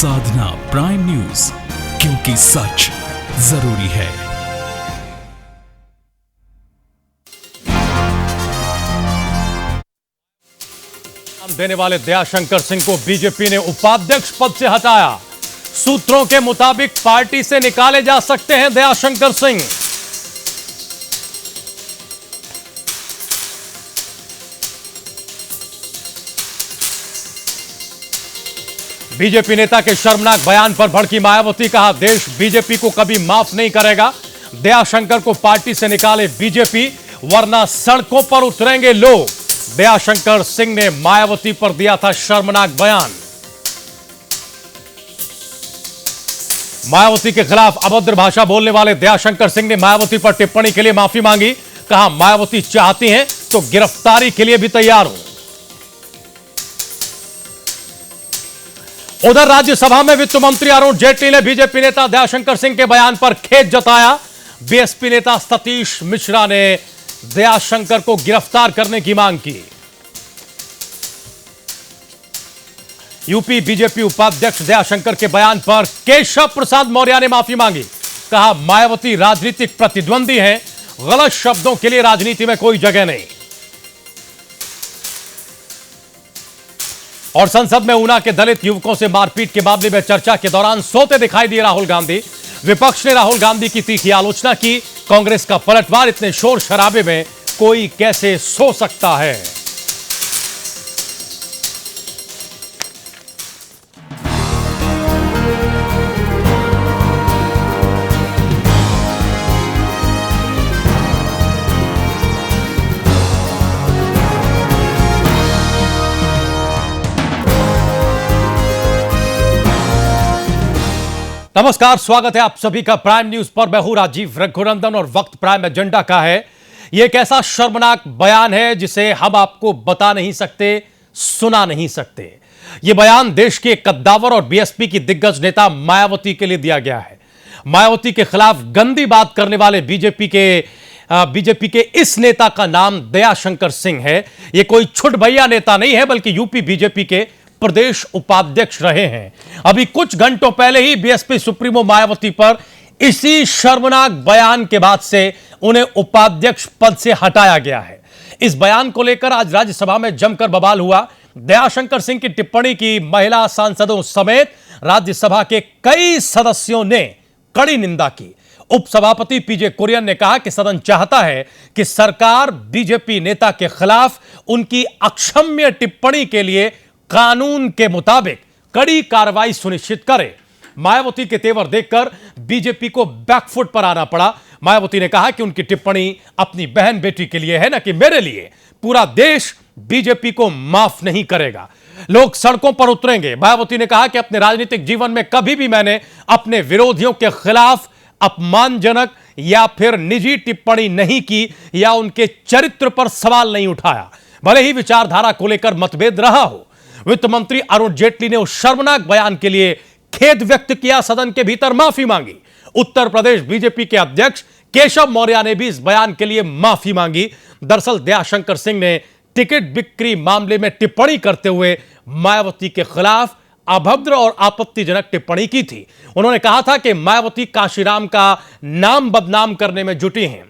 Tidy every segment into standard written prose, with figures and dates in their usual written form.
साधना prime news, क्योंकि सच जरूरी है। देने वाले दयाशंकर सिंह को बीजेपी ने उपाध्यक्ष पद से हटाया। सूत्रों के मुताबिक पार्टी से निकाले जा सकते हैं दयाशंकर सिंह। बीजेपी नेता के शर्मनाक बयान पर भड़की मायावती, कहा देश बीजेपी को कभी माफ नहीं करेगा। दयाशंकर को पार्टी से निकाले बीजेपी, वरना सड़कों पर उतरेंगे लोग। दयाशंकर सिंह ने मायावती पर दिया था शर्मनाक बयान। मायावती के खिलाफ अभद्र भाषा बोलने वाले दयाशंकर सिंह ने मायावती पर टिप्पणी के लिए माफी मांगी। कहा मायावती चाहती हैं तो गिरफ्तारी के लिए भी तैयार हूं। उधर राज्यसभा में वित्त मंत्री अरुण जेटली ने बीजेपी नेता दयाशंकर सिंह के बयान पर खेद जताया। बीएसपी नेता सतीश मिश्रा ने दयाशंकर को गिरफ्तार करने की मांग की। यूपी बीजेपी उपाध्यक्ष दयाशंकर के बयान पर केशव प्रसाद मौर्य ने माफी मांगी। कहा मायावती राजनीतिक प्रतिद्वंदी हैं, गलत शब्दों के लिए राजनीति में कोई जगह नहीं। और संसद में ऊना के दलित युवकों से मारपीट के मामले में चर्चा के दौरान सोते दिखाई दिए राहुल गांधी। विपक्ष ने राहुल गांधी की तीखी आलोचना की। कांग्रेस का पलटवार, इतने शोर शराबे में कोई कैसे सो सकता है। नमस्कार, स्वागत है आप सभी का प्राइम न्यूज पर। मैं हूं राजीव रघुनंदन और वक्त प्राइम एजेंडा का है। यह एक ऐसा शर्मनाक बयान है जिसे हम आपको बता नहीं सकते, सुना नहीं सकते। यह बयान देश के कद्दावर और बीएसपी की दिग्गज नेता मायावती के लिए दिया गया है। मायावती के खिलाफ गंदी बात करने वाले बीजेपी के इस नेता का नाम दयाशंकर सिंह है। यह कोई छुटभैया नेता नहीं है, बल्कि यूपी बीजेपी के प्रदेश उपाध्यक्ष रहे हैं। अभी कुछ घंटों पहले ही बीएसपी सुप्रीमो मायावती पर इसी शर्मनाक बयान के बाद से उन्हें उपाध्यक्ष पद से हटाया गया है। इस बयान को लेकर आज राज्यसभा में जमकर बवाल हुआ। दयाशंकर सिंह की टिप्पणी की महिला सांसदों समेत राज्यसभा के कई सदस्यों ने कड़ी निंदा की। उपसभापति पीजे कुरियन ने कहा कि सदन चाहता है कि सरकार बीजेपी नेता के खिलाफ उनकी अक्षम्य टिप्पणी के लिए कानून के मुताबिक कड़ी कार्रवाई सुनिश्चित करे। मायावती के तेवर देखकर बीजेपी को बैकफुट पर आना पड़ा। मायावती ने कहा कि उनकी टिप्पणी अपनी बहन बेटी के लिए है, न कि मेरे लिए। पूरा देश बीजेपी को माफ नहीं करेगा, लोग सड़कों पर उतरेंगे। मायावती ने कहा कि अपने राजनीतिक जीवन में कभी भी मैंने अपने विरोधियों के खिलाफ अपमानजनक या फिर निजी टिप्पणी नहीं की या उनके चरित्र पर सवाल नहीं उठाया, भले ही विचारधारा को लेकर मतभेद रहा हो। वित्त मंत्री अरुण जेटली ने उस शर्मनाक बयान के लिए खेद व्यक्त किया, सदन के भीतर माफी मांगी। उत्तर प्रदेश बीजेपी के अध्यक्ष केशव मौर्य ने भी इस बयान के लिए माफी मांगी। दरअसल दयाशंकर सिंह ने टिकट बिक्री मामले में टिप्पणी करते हुए मायावती के खिलाफ अभद्र और आपत्तिजनक टिप्पणी की थी। उन्होंने कहा था कि मायावती काशीराम का नाम बदनाम करने में जुटी हैं।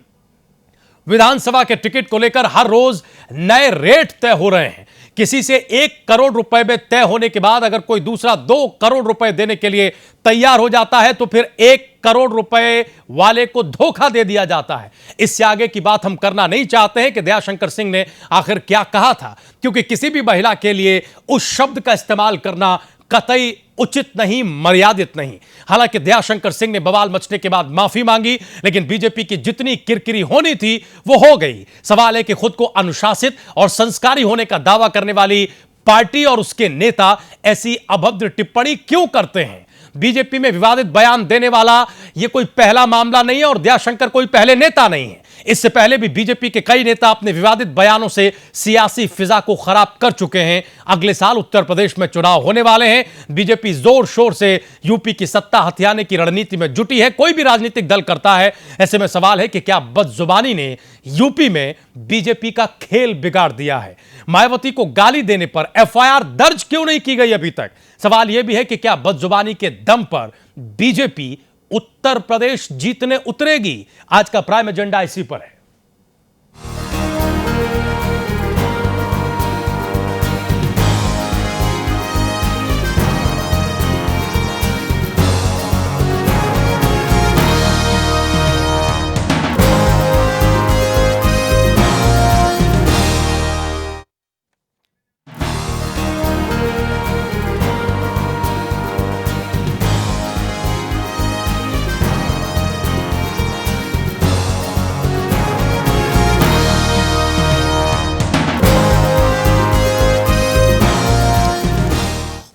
विधानसभा के टिकट को लेकर हर रोज नए रेट तय हो रहे हैं। किसी से 1 करोड़ रुपए में तय होने के बाद अगर कोई दूसरा 2 करोड़ रुपए देने के लिए तैयार हो जाता है तो फिर 1 करोड़ रुपए वाले को धोखा दे दिया जाता है। इससे आगे की बात हम करना नहीं चाहते हैं कि दयाशंकर सिंह ने आखिर क्या कहा था, क्योंकि किसी भी महिला के लिए उस शब्द का इस्तेमाल करना कतई उचित नहीं, मर्यादित नहीं। हालांकि दयाशंकर सिंह ने बवाल मचने के बाद माफी मांगी, लेकिन बीजेपी की जितनी किरकिरी होनी थी वो हो गई। सवाल है कि खुद को अनुशासित और संस्कारी होने का दावा करने वाली पार्टी और उसके नेता ऐसी अभद्र टिप्पणी क्यों करते हैं। बीजेपी में विवादित बयान देने वाला यह कोई पहला मामला नहीं है और दयाशंकर कोई पहले नेता नहीं है। इससे पहले भी बीजेपी के कई नेता अपने विवादित बयानों से सियासी फिजा को खराब कर चुके हैं। अगले साल उत्तर प्रदेश में चुनाव होने वाले हैं। बीजेपी जोर शोर से यूपी की सत्ता हथियाने की रणनीति में जुटी है। कोई भी राजनीतिक दल करता है। ऐसे में सवाल है कि क्या बदजुबानी ने यूपी में बीजेपी का खेल बिगाड़ दिया है? मायावती को गाली देने पर एफआईआर दर्ज क्यों नहीं की गई अभी तक? सवाल यह भी है कि क्या बदजुबानी के दम पर बीजेपी उत्तर प्रदेश जीतने उतरेगी? आज का प्राइम एजेंडा इसी पर है।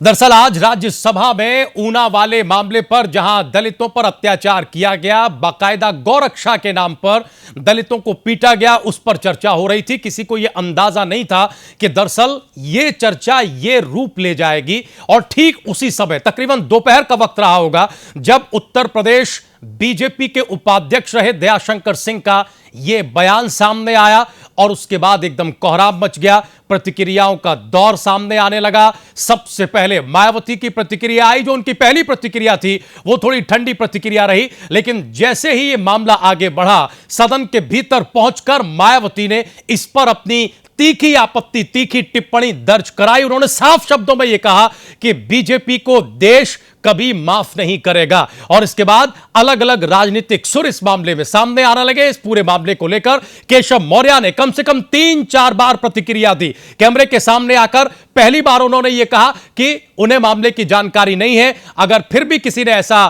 दरअसल आज राज्यसभा में ऊना वाले मामले पर जहां दलितों पर अत्याचार किया गया, बाकायदा गौरक्षा के नाम पर दलितों को पीटा गया, उस पर चर्चा हो रही थी। किसी को यह अंदाजा नहीं था कि दरअसल यह चर्चा ये रूप ले जाएगी। और ठीक उसी समय तकरीबन दोपहर का वक्त रहा होगा जब उत्तर प्रदेश बीजेपी के उपाध्यक्ष रहे दयाशंकर सिंह का यह बयान सामने आया और उसके बाद एकदम कोहराम मच गया। प्रतिक्रियाओं का दौर सामने आने लगा। सबसे पहले मायावती की प्रतिक्रिया आई। जो उनकी पहली प्रतिक्रिया थी वो थोड़ी ठंडी प्रतिक्रिया रही, लेकिन जैसे ही यह मामला आगे बढ़ा, सदन के भीतर पहुंचकर मायावती ने इस पर अपनी तीखी आपत्ति, तीखी टिप्पणी दर्ज कराई। उन्होंने साफ शब्दों में यह कहा कि बीजेपी को देश कभी माफ नहीं करेगा। और इसके बाद अलग अलग राजनीतिक सुर इस मामले में सामने आने लगे। इस पूरे मामले को लेकर केशव मौर्य ने कम से कम 3-4 बार प्रतिक्रिया दी। कैमरे के सामने आकर पहली बार उन्होंने यह कहा कि उन्हें मामले की जानकारी नहीं है। अगर फिर भी किसी ने ऐसा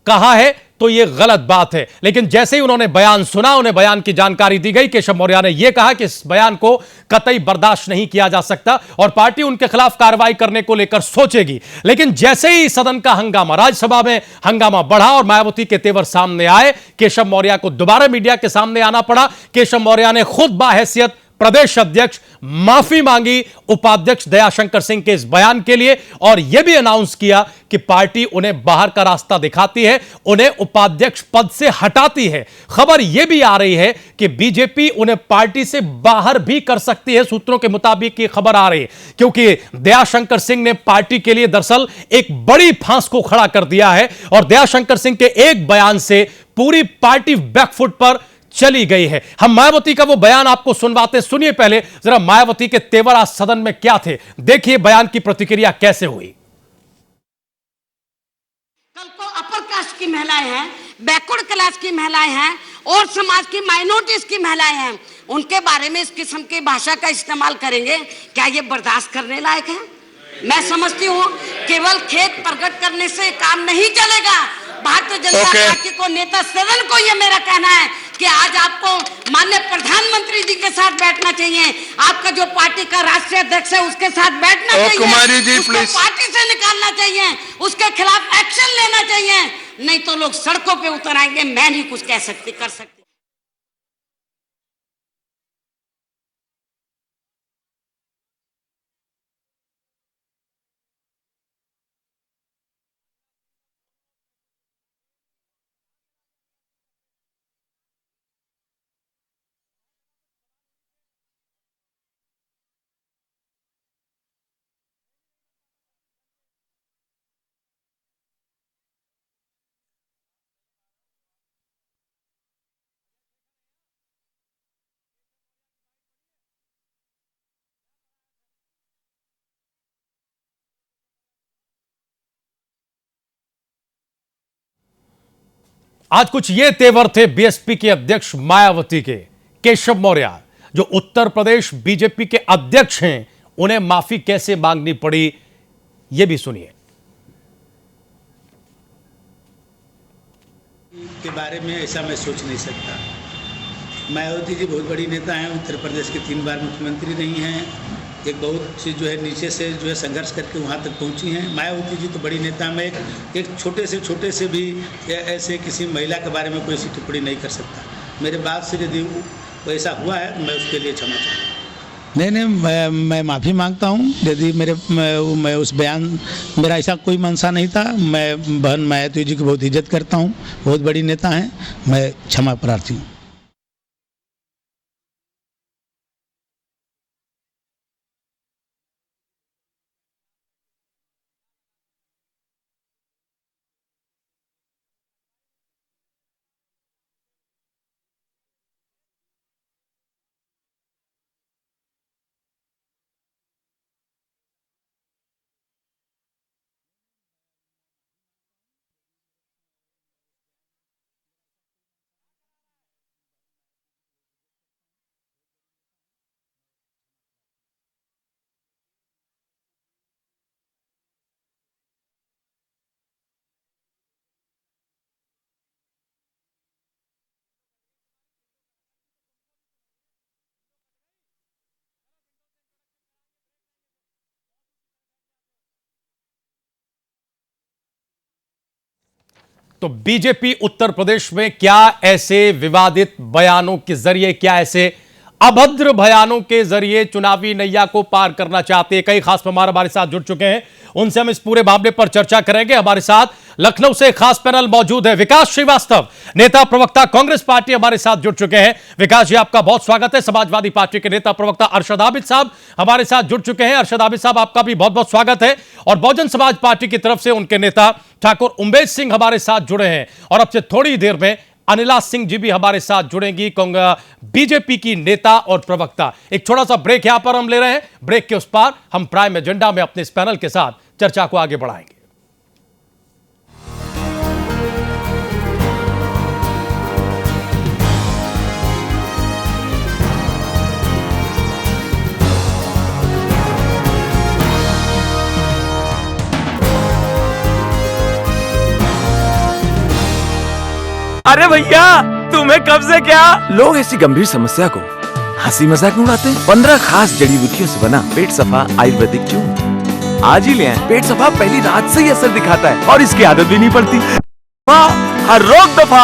कहा है तो यह गलत बात है। लेकिन जैसे ही उन्होंने बयान सुना, उन्हें बयान की जानकारी दी गई। केशव मौर्य ने यह कहा कि इस बयान को कतई बर्दाश्त नहीं किया जा सकता और पार्टी उनके खिलाफ कार्रवाई करने को लेकर सोचेगी। लेकिन जैसे ही सदन का हंगामा, राज्यसभा में हंगामा बढ़ा और मायावती के तेवर सामने आए, केशव मौर्य को दोबारा मीडिया के सामने आना पड़ा। केशव मौर्य ने खुद बाहैसियत प्रदेश अध्यक्ष माफी मांगी उपाध्यक्ष दयाशंकर सिंह के इस बयान के लिए और यह भी अनाउंस किया कि पार्टी उन्हें बाहर का रास्ता दिखाती है, उन्हें उपाध्यक्ष पद से हटाती है। खबर यह भी आ रही है कि बीजेपी उन्हें पार्टी से बाहर भी कर सकती है। सूत्रों के मुताबिक यह खबर आ रही है क्योंकि दयाशंकर सिंह ने पार्टी के लिए दरअसल एक बड़ी फांस को खड़ा कर दिया है और दयाशंकर सिंह के एक बयान से पूरी पार्टी बैकफुट पर चली गई है। हम मायावती का वो बयान आपको सुनवाते। सुनिए पहले जरा मायावती के तेवर आज सदन में क्या थे, देखिए बयान की प्रतिक्रिया कैसे हुई। कल को अपर कास्ट की महिलाएं हैं, बैकवर्ड क्लास की महिलाएं हैं और समाज की माइनॉरिटीज की महिलाएं हैं, उनके बारे में इस किस्म की भाषा का इस्तेमाल करेंगे, क्या ये बर्दाश्त करने लायक है? मैं समझती हूँ केवल खेद प्रकट करने से काम नहीं चलेगा। भारतीय जनता पार्टी को, नेता सदन को ये मेरा कहना है कि आज आपको माननीय प्रधानमंत्री जी के साथ बैठना चाहिए। आपका जो पार्टी का राष्ट्रीय अध्यक्ष है उसके साथ बैठना चाहिए, कुमारी जी उसको प्लीज पार्टी से निकालना चाहिए, उसके खिलाफ एक्शन लेना चाहिए। नहीं तो लोग सड़कों पे उतर आएंगे। मैं नहीं कुछ कर सकती। आज कुछ ये तेवर थे बीएसपी के अध्यक्ष मायावती के। केशव मौर्य जो उत्तर प्रदेश बीजेपी के अध्यक्ष हैं, उन्हें माफी कैसे मांगनी पड़ी, यह भी सुनिए। के बारे में ऐसा मैं सोच नहीं सकता। मायावती जी बहुत बड़ी नेता हैं, उत्तर प्रदेश के 3 बार मुख्यमंत्री रही हैं, एक बहुत सी जो है नीचे से जो है संघर्ष करके वहाँ तक पहुँची हैं। मायावती जी तो बड़ी नेता। मैं एक छोटे से भी ऐसे किसी महिला के बारे में कोई ऐसी टिप्पणी नहीं कर सकता। मेरे बात से यदि वैसा हुआ है तो मैं उसके लिए क्षमा चाहता हूँ। नहीं, मैं माफ़ी मांगता हूँ यदि मैं उस बयान, मेरा ऐसा कोई मंशा नहीं था। मैं बहन मायावती जी की बहुत इज्जत करता हूँ, बहुत बड़ी नेता हैं, मैं क्षमा प्रार्थी हूँ। तो बीजेपी उत्तर प्रदेश में क्या ऐसे विवादित बयानों के जरिए, क्या ऐसे अभद्र बयानों के जरिए चुनावी नैया को पार करना चाहते हैं? कई खास मेहमान हमारे साथ जुड़ चुके हैं, उनसे हम इस पूरे मामले पर चर्चा करेंगे। हमारे साथ लखनऊ से खास पैनल मौजूद है। विकास श्रीवास्तव, नेता प्रवक्ता कांग्रेस पार्टी, हमारे साथ जुड़ चुके हैं। विकास जी, आपका बहुत स्वागत है। समाजवादी पार्टी के नेता प्रवक्ता अरशद आबिद साहब हमारे साथ जुड़ चुके हैं। अरशद आबिद साहब, आपका भी बहुत बहुत स्वागत है। और बहुजन समाज पार्टी की तरफ से उनके नेता ठाकुर उम्मेद सिंह हमारे साथ जुड़े हैं। और अब से थोड़ी देर में अनिला सिंह जी भी हमारे साथ जुड़ेंगी, बीजेपी की नेता और प्रवक्ता। एक छोटा सा ब्रेक यहां पर हम ले रहे हैं। ब्रेक के उस पार हम प्राइम एजेंडा में अपने इस पैनल के साथ चर्चा को आगे बढ़ाएंगे। अरे भैया, तुम्हें कब से क्या? लोग ऐसी गंभीर समस्या को हंसी मजाक में उड़ाते हैं। 15 खास जड़ी बूटियों से बना पेट सफा आयुर्वेदिक चूर्ण आज ही ले आए। पेट सफा पहली रात से ही असर दिखाता है और इसकी आदत भी नहीं पड़ती। हर रोग दफा।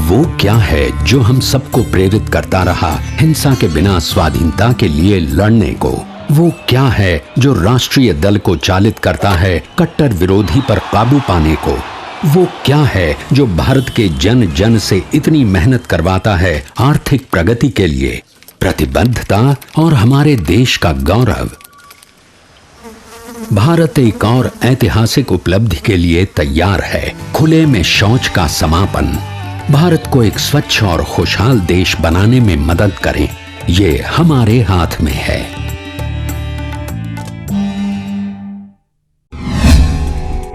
वो क्या है जो हम सबको प्रेरित करता रहा हिंसा के बिना स्वाधीनता के लिए लड़ने को? वो क्या है जो राष्ट्रीय दल को चालित करता है कट्टर विरोधी पर काबू पाने को? वो क्या है जो भारत के जन जन से इतनी मेहनत करवाता है आर्थिक प्रगति के लिए? प्रतिबद्धता और हमारे देश का गौरव। भारत एक और ऐतिहासिक उपलब्धि के लिए तैयार है, खुले में शौच का समापन। भारत को एक स्वच्छ और खुशहाल देश बनाने में मदद करें, ये हमारे हाथ में है।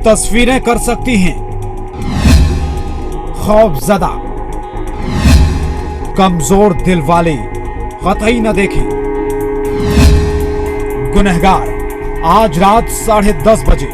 तस्वीरें कर सकती हैं खौफजदा, कमजोर दिल वाले कतई न देखें। गुनहगार आज रात 10:30 बजे।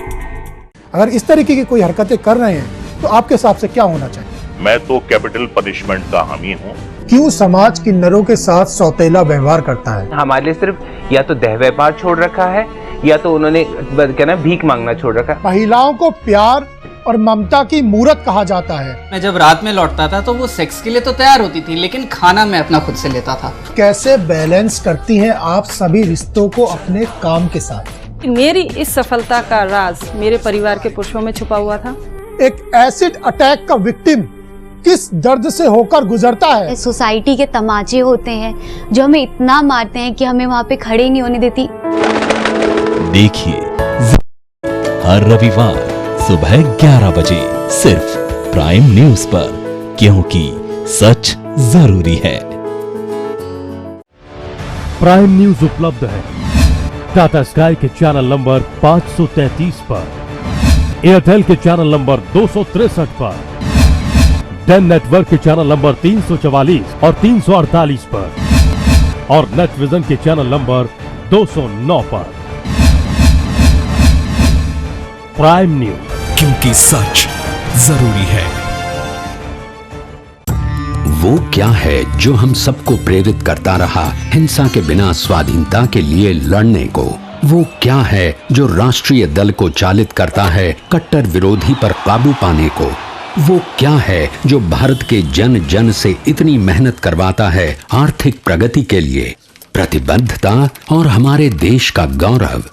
अगर इस तरीके की कोई हरकतें कर रहे हैं तो आपके हिसाब से क्या होना चाहिए? मैं तो कैपिटल पनिशमेंट का हामी हूँ। क्यों समाज किन्नरों के साथ सौतेला व्यवहार करता है? हमारे लिए सिर्फ या तो देह व्यापार छोड़ रखा है या तो उन्होंने क्या ना भीख मांगना छोड़ रखा है। महिलाओं को प्यार और ममता की मूरत कहा जाता है। मैं जब रात में लौटता था तो वो सेक्स के लिए तो तैयार होती थी, लेकिन खाना मैं अपना खुद से लेता था। कैसे बैलेंस करती हैं आप सभी रिश्तों को अपने काम के साथ? मेरी इस सफलता का राज मेरे परिवार के पुरुषों में छुपा हुआ था। एक एसिड अटैक का विक्टिम किस दर्द से होकर गुजरता है? सोसाइटी के तमाचे होते हैं जो हमें इतना मारते हैं कि हमें वहाँ पे खड़े नहीं होने देती। देखिए हर रविवार सुबह 11 बजे सिर्फ प्राइम न्यूज पर, क्योंकि सच जरूरी है। प्राइम न्यूज उपलब्ध है टाटा स्काई के चैनल नंबर 533 पर, एयरटेल के चैनल नंबर 263 पर, डेन नेटवर्क के चैनल नंबर 344 और 348 पर, और नेट विजन के चैनल नंबर 209 पर। प्राइम न्यूज, क्योंकि सच जरूरी है। वो क्या है जो हम सबको प्रेरित करता रहा हिंसा के बिना स्वाधीनता के लिए लड़ने को? वो क्या है जो राष्ट्रीय दल को चालित करता है कट्टर विरोधी पर काबू पाने को? वो क्या है जो भारत के जन जन से इतनी मेहनत करवाता है आर्थिक प्रगति के लिए, प्रतिबद्धता और हमारे देश का गौरव।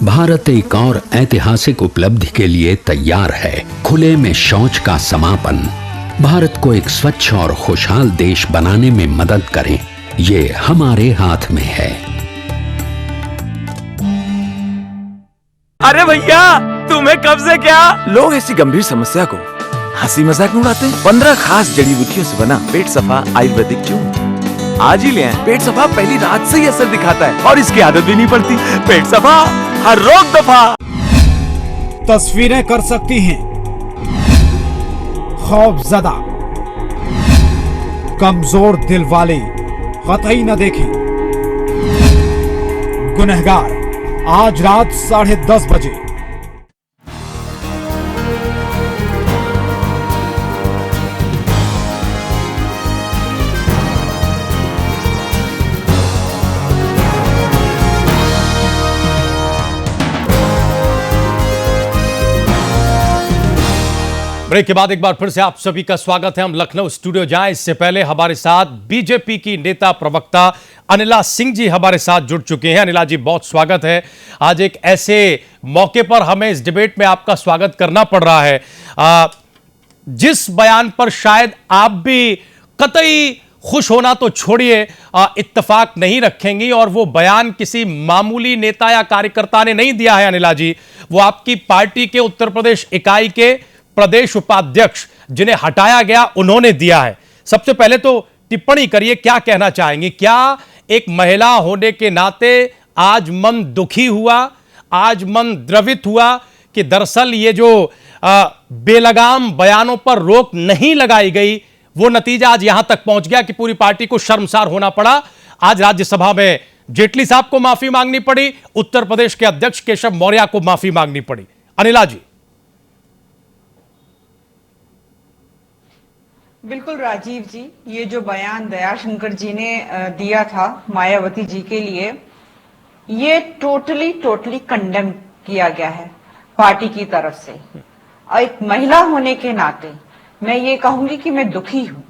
भारत एक और ऐतिहासिक उपलब्धि के लिए तैयार है, खुले में शौच का समापन। भारत को एक स्वच्छ और खुशहाल देश बनाने में मदद करें, ये हमारे हाथ में है। अरे भैया, तुम्हें कब से क्या? लोग ऐसी गंभीर समस्या को हंसी मजाक में उड़ाते हैं। 15 खास जड़ी बूटियों से बना पेट सफा आयुर्वेदिक चूर्ण आज ही ले आएं। पेट सफा पहली रात से ही असर दिखाता है और इसकी आदत भी नहीं पड़ती। पेट सफा, हर रोग दफा। तस्वीरें कर सकती हैं खौफजदा, कमजोर दिल वाले कतई न देखें। गुनहगार आज रात 10:30 बजे। ब्रेक के बाद एक बार फिर से आप सभी का स्वागत है। हम लखनऊ स्टूडियो जाएं इससे पहले हमारे साथ बीजेपी की नेता प्रवक्ता अनिला सिंह जी हमारे साथ जुड़ चुके हैं। अनिला जी, बहुत स्वागत है। आज एक ऐसे मौके पर हमें इस डिबेट में आपका स्वागत करना पड़ रहा है जिस बयान पर शायद आप भी कतई खुश होना तो छोड़िए इत्तेफाक नहीं रखेंगी, और वो बयान किसी मामूली नेता या कार्यकर्ता ने नहीं दिया है अनिला जी, वो आपकी पार्टी के उत्तर प्रदेश इकाई के प्रदेश उपाध्यक्ष जिन्हें हटाया गया उन्होंने दिया है। सबसे पहले तो टिप्पणी करिए, क्या कहना चाहेंगे? क्या एक महिला होने के नाते आज मन दुखी हुआ, आज मन द्रवित हुआ कि दरअसल ये जो बेलगाम बयानों पर रोक नहीं लगाई गई, वो नतीजा आज यहां तक पहुंच गया कि पूरी पार्टी को शर्मसार होना पड़ा। आज राज्यसभा में जेटली साहब को माफी मांगनी पड़ी, उत्तर प्रदेश के अध्यक्ष केशव मौर्य को माफी मांगनी पड़ी। अनिला जी। बिल्कुल राजीव जी, ये जो बयान दयाशंकर जी ने दिया था मायावती जी के लिए, ये टोटली कंडेम किया गया है पार्टी की तरफ से। और एक महिला होने के नाते मैं ये कहूंगी कि मैं दुखी हूं,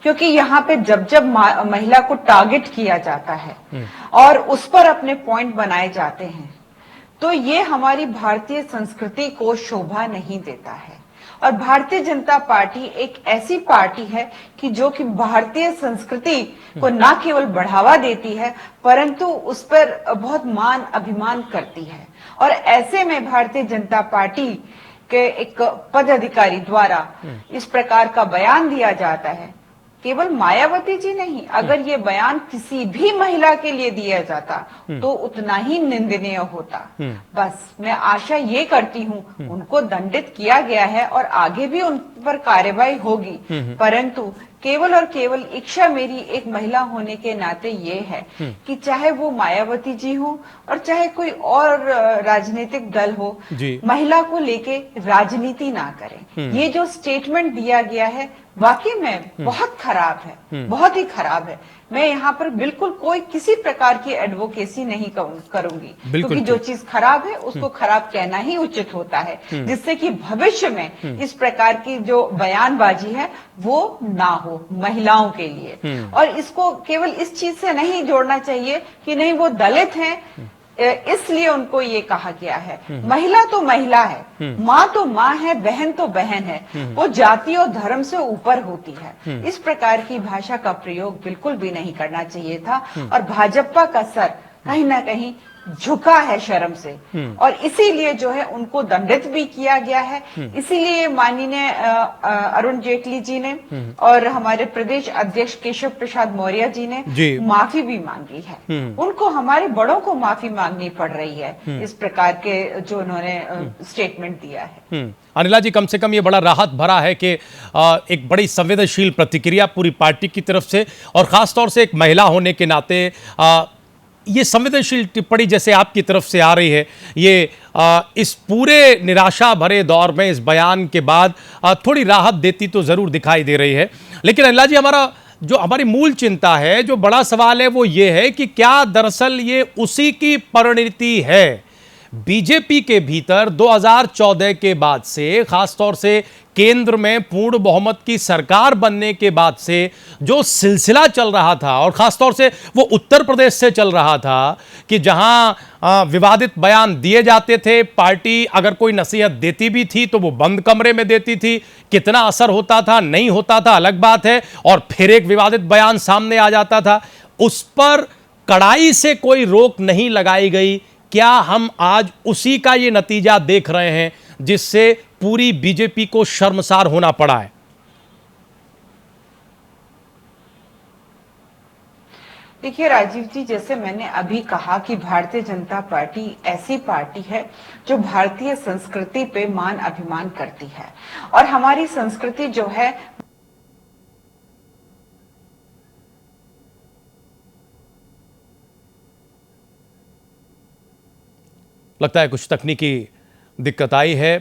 क्योंकि यहाँ पे जब महिला को टारगेट किया जाता है और उस पर अपने पॉइंट बनाए जाते हैं, तो ये हमारी भारतीय संस्कृति को शोभा नहीं देता है। और भारतीय जनता पार्टी एक ऐसी पार्टी है कि जो कि भारतीय संस्कृति को न केवल बढ़ावा देती है, परंतु उस पर बहुत मान अभिमान करती है। और ऐसे में भारतीय जनता पार्टी के एक पदाधिकारी द्वारा इस प्रकार का बयान दिया जाता है, केवल मायावती जी नहीं, अगर ये बयान किसी भी महिला के लिए दिया जाता तो उतना ही निंदनीय होता। बस मैं आशा ये करती हूँ, उनको दंडित किया गया है और आगे भी उन पर कार्रवाई होगी, परंतु केवल और केवल इच्छा मेरी एक महिला होने के नाते ये है कि चाहे वो मायावती जी हो और चाहे कोई और राजनीतिक दल हो, महिला को लेके राजनीति ना करें। ये जो स्टेटमेंट दिया गया है वाकई में बहुत खराब है, बहुत ही खराब है। मैं यहाँ पर बिल्कुल कोई किसी प्रकार की एडवोकेसी नहीं करूंगी, क्योंकि जो चीज खराब है उसको खराब कहना ही उचित होता है, जिससे कि भविष्य में इस प्रकार की जो बयानबाजी है वो ना हो महिलाओं के लिए। और इसको केवल इस चीज से नहीं जोड़ना चाहिए कि नहीं वो दलित हैं इसलिए उनको ये कहा गया है। महिला तो महिला है, माँ तो माँ है, बहन तो बहन है, वो जाति और धर्म से ऊपर होती है। इस प्रकार की भाषा का प्रयोग बिल्कुल भी नहीं करना चाहिए था। और भाजपा का सर कहीं ना कहीं झुका है शर्म से, और इसीलिए जो है उनको दंडित भी किया गया है। इसीलिए माननीय अरुण जेटली जी ने और हमारे प्रदेश अध्यक्ष केशव प्रसाद मौर्य जी ने माफी भी मांगी है। उनको हमारे बड़ों को माफी मांगनी पड़ रही है इस प्रकार के जो उन्होंने स्टेटमेंट दिया है। अनिला जी, कम से कम ये बड़ा राहत भरा है कि एक बड़ी संवेदनशील प्रतिक्रिया पूरी पार्टी की तरफ से, और खासतौर से एक महिला होने के नाते ये संवेदनशील टिप्पणी जैसे आपकी तरफ से आ रही है, ये इस पूरे निराशा भरे दौर में इस बयान के बाद थोड़ी राहत देती तो ज़रूर दिखाई दे रही है। लेकिन अनिला जी, हमारी मूल चिंता है, जो बड़ा सवाल है वो ये है कि क्या दरअसल ये उसी की परिणति है, बीजेपी के भीतर 2014 के बाद से, खासतौर से केंद्र में पूर्ण बहुमत की सरकार बनने के बाद से जो सिलसिला चल रहा था, और खासतौर से वो उत्तर प्रदेश से चल रहा था कि जहां विवादित बयान दिए जाते थे, पार्टी अगर कोई नसीहत देती भी थी तो वो बंद कमरे में देती थी, कितना असर होता था नहीं होता था अलग बात है, और फिर एक विवादित बयान सामने आ जाता था, उस पर कड़ाई से कोई रोक नहीं लगाई गई। क्या हम आज उसी का ये नतीजा देख रहे हैं जिससे पूरी बीजेपी को शर्मसार होना पड़ा है? देखिए राजीव जी, जैसे मैंने अभी कहा कि भारतीय जनता पार्टी ऐसी पार्टी है जो भारतीय संस्कृति पे मान अभिमान करती है, और हमारी संस्कृति जो है लगता है कुछ तकनीकी दिक्कत आई है,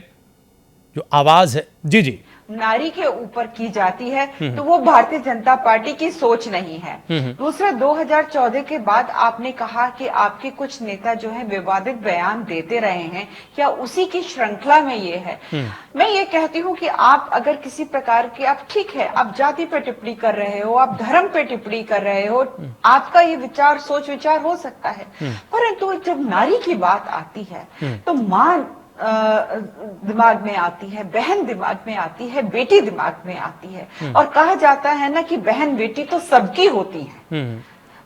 जो आवाज है जी जी नारी के ऊपर की जाती है, तो वो भारतीय जनता पार्टी की सोच नहीं है। दूसरा, 2014 के बाद आपने कहा कि आपके कुछ नेता जो है विवादित बयान देते रहे हैं, क्या उसी की श्रृंखला में ये है? मैं ये कहती हूँ कि आप अगर किसी प्रकार के, आप ठीक है, आप जाति पे टिप्पणी कर रहे हो, आप धर्म पे टिप्पणी कर रहे हो, आपका ये विचार, सोच विचार हो सकता है, परंतु जब नारी की बात आती है तो मान दिमाग में आती है, बहन दिमाग में आती है, बेटी दिमाग में आती है, और कहा जाता है ना कि बहन बेटी तो सबकी होती है,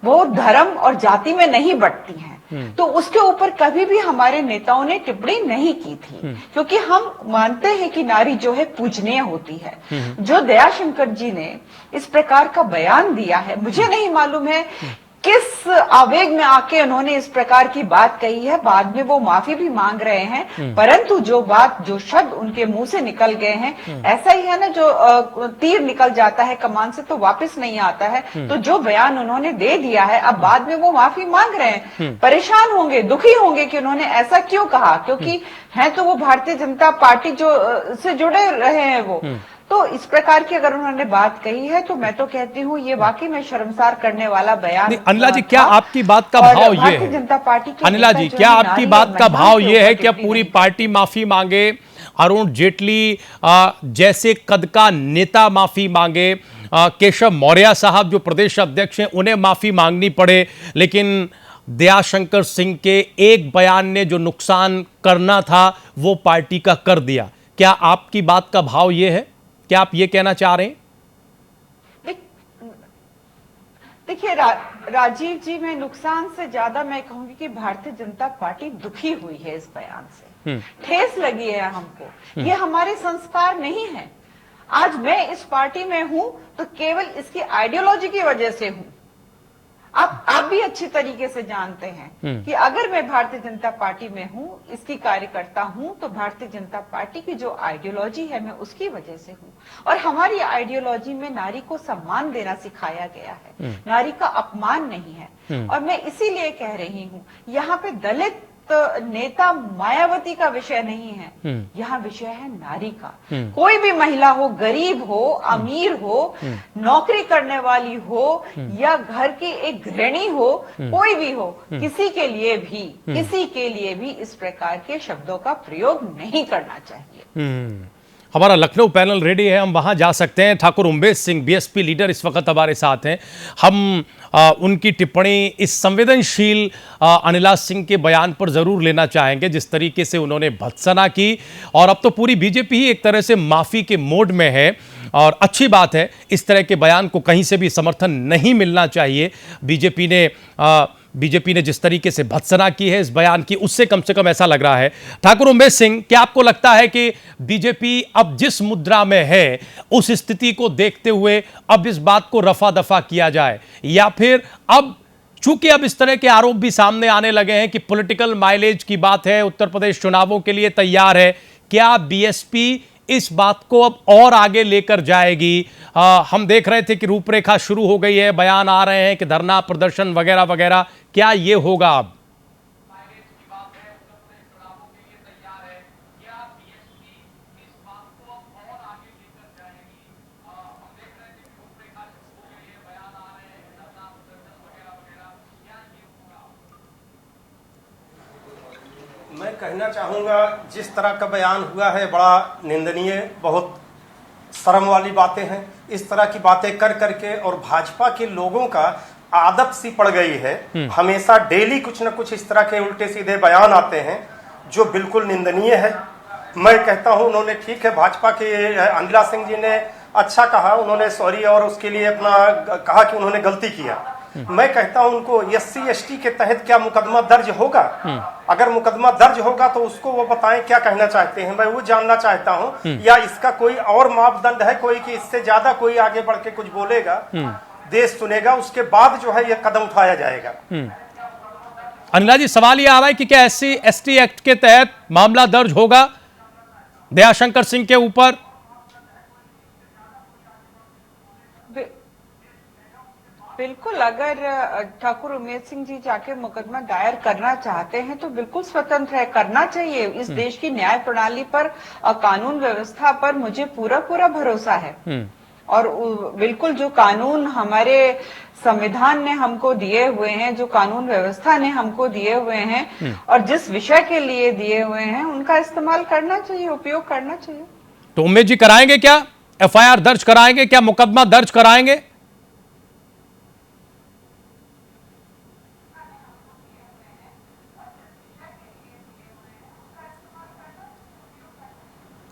वो धर्म और जाति में नहीं बंटती हैं। तो उसके ऊपर कभी भी हमारे नेताओं ने टिप्पणी नहीं की थी, क्योंकि हम मानते हैं कि नारी जो है पूजनीय होती है। जो दयाशंकर जी ने इस प्रकार का बयान दिया है, मुझे नहीं मालूम है किस आवेग में आके उन्होंने इस प्रकार की बात कही है, बाद में वो माफी भी मांग रहे हैं, परंतु जो बात, जो शब्द उनके मुंह से निकल गए हैं, ऐसा ही है ना, जो तीर निकल जाता है कमान से तो वापस नहीं आता है, तो जो बयान उन्होंने दे दिया है, अब बाद में वो माफी मांग रहे हैं, परेशान होंगे, दुखी होंगे कि उन्होंने ऐसा क्यों कहा, क्योंकि है तो वो भारतीय जनता पार्टी जो से जुड़े रहे हैं वो। तो इस प्रकार की अगर उन्होंने बात कही है तो मैं तो कहती हूँ ये वाकई में शर्मसार करने वाला बयान। अनिला जी, क्या आपकी बात का भाव ये है? जनता पार्टी की अनिला जी, क्या आपकी बात का भाव ये है कि पूरी पार्टी माफी मांगे, अरुण जेटली जैसे कद का नेता माफी मांगे, केशव मौर्य साहब जो प्रदेश अध्यक्ष हैं उन्हें माफी मांगनी पड़े, लेकिन दयाशंकर सिंह के एक बयान ने जो नुकसान करना था वो पार्टी का कर दिया? क्या आपकी बात का भाव ये है? क्या आप ये कहना चाह रहे हैं? देखिए राजीव जी, मैं नुकसान से ज्यादा मैं कहूंगी कि भारतीय जनता पार्टी दुखी हुई है इस बयान से, ठेस लगी है हमको, ये हमारे संस्कार नहीं है। आज मैं इस पार्टी में हूं तो केवल इसकी आइडियोलॉजी की वजह से हूं। आप भी अच्छी तरीके से जानते हैं कि अगर मैं भारतीय जनता पार्टी में हूं, इसकी कार्यकर्ता हूं, तो भारतीय जनता पार्टी की जो आइडियोलॉजी है मैं उसकी वजह से हूं, और हमारी आइडियोलॉजी में नारी को सम्मान देना सिखाया गया है, नारी का अपमान नहीं है। और मैं इसीलिए कह रही हूं, यहाँ पे दलित नेता मायावती का विषय नहीं है, यहाँ विषय है नारी का। कोई भी महिला हो, गरीब हो, अमीर हो, नौकरी करने वाली हो, या घर की एक गृहिणी हो, कोई भी हो, किसी के लिए भी इस प्रकार के शब्दों का प्रयोग नहीं करना चाहिए। हमारा लखनऊ पैनल रेडी है, हम वहां जा सकते हैं। ठाकुर उम्बेश सिंह बीएसपी लीडर इस वक्त हमारे साथ हैं। हम उनकी टिप्पणी इस संवेदनशील अनिला सिंह के बयान पर जरूर लेना चाहेंगे, जिस तरीके से उन्होंने भत्सना की, और अब तो पूरी बीजेपी ही एक तरह से माफी के मोड में है, और अच्छी बात है। इस तरह के बयान को कहीं से भी समर्थन नहीं मिलना चाहिए। बीजेपी ने जिस तरीके से भत्सना की है इस बयान की, उससे कम से कम ऐसा लग रहा है। ठाकुर उम्बेश सिंह, क्या आपको लगता है कि बीजेपी अब जिस मुद्रा में है उस स्थिति को देखते हुए अब इस बात को रफा दफा किया जाए, या फिर अब चूंकि अब इस तरह के आरोप भी सामने आने लगे हैं कि पॉलिटिकल माइलेज की बात है, उत्तर प्रदेश चुनावों के लिए तैयार है, क्या बीएसपी इस बात को अब और आगे लेकर जाएगी? हम देख रहे थे कि रूपरेखा शुरू हो गई है, बयान आ रहे हैं कि धरना प्रदर्शन वगैरह वगैरह, क्या ये होगा अब? मैं कहना चाहूँगा, जिस तरह का बयान हुआ है बड़ा निंदनीय, बहुत शर्म वाली बातें हैं। इस तरह की बातें कर करके और भाजपा के लोगों का आदत सी पड़ गई है, हमेशा डेली कुछ न कुछ इस तरह के उल्टे सीधे बयान आते हैं जो बिल्कुल निंदनीय है। मैं कहता हूं उन्होंने ठीक है, भाजपा के अनिला सिंह जी ने अच्छा कहा, उन्होंने सॉरी और उसके लिए अपना कहा कि उन्होंने गलती किया। मैं कहता हूं उनको SC/ST के तहत क्या मुकदमा दर्ज होगा? अगर मुकदमा दर्ज होगा तो उसको वो बताएं क्या कहना चाहते हैं, मैं वो जानना चाहता हूं। या इसका कोई और मापदंड है कोई कि इससे ज्यादा कोई आगे बढ़ के कुछ बोलेगा, देश सुनेगा, उसके बाद जो है यह कदम उठाया जाएगा। अनिला जी, सवाल यह आ रहा है कि क्या SC/ST एक्ट के तहत मामला दर्ज होगा दयाशंकर सिंह के ऊपर? बिल्कुल, अगर ठाकुर उमेद सिंह जी जाके मुकदमा दायर करना चाहते हैं तो बिल्कुल स्वतंत्र है, करना चाहिए। इस देश की न्याय प्रणाली पर और कानून व्यवस्था पर मुझे पूरा पूरा भरोसा है। और बिल्कुल जो कानून हमारे संविधान ने हमको दिए हुए हैं, जो कानून व्यवस्था ने हमको दिए हुए हैं और जिस विषय के लिए दिए हुए हैं, उनका इस्तेमाल करना चाहिए, उपयोग करना चाहिए। तो उमेद जी कराएंगे क्या? FIR दर्ज कराएंगे क्या? मुकदमा दर्ज कराएंगे?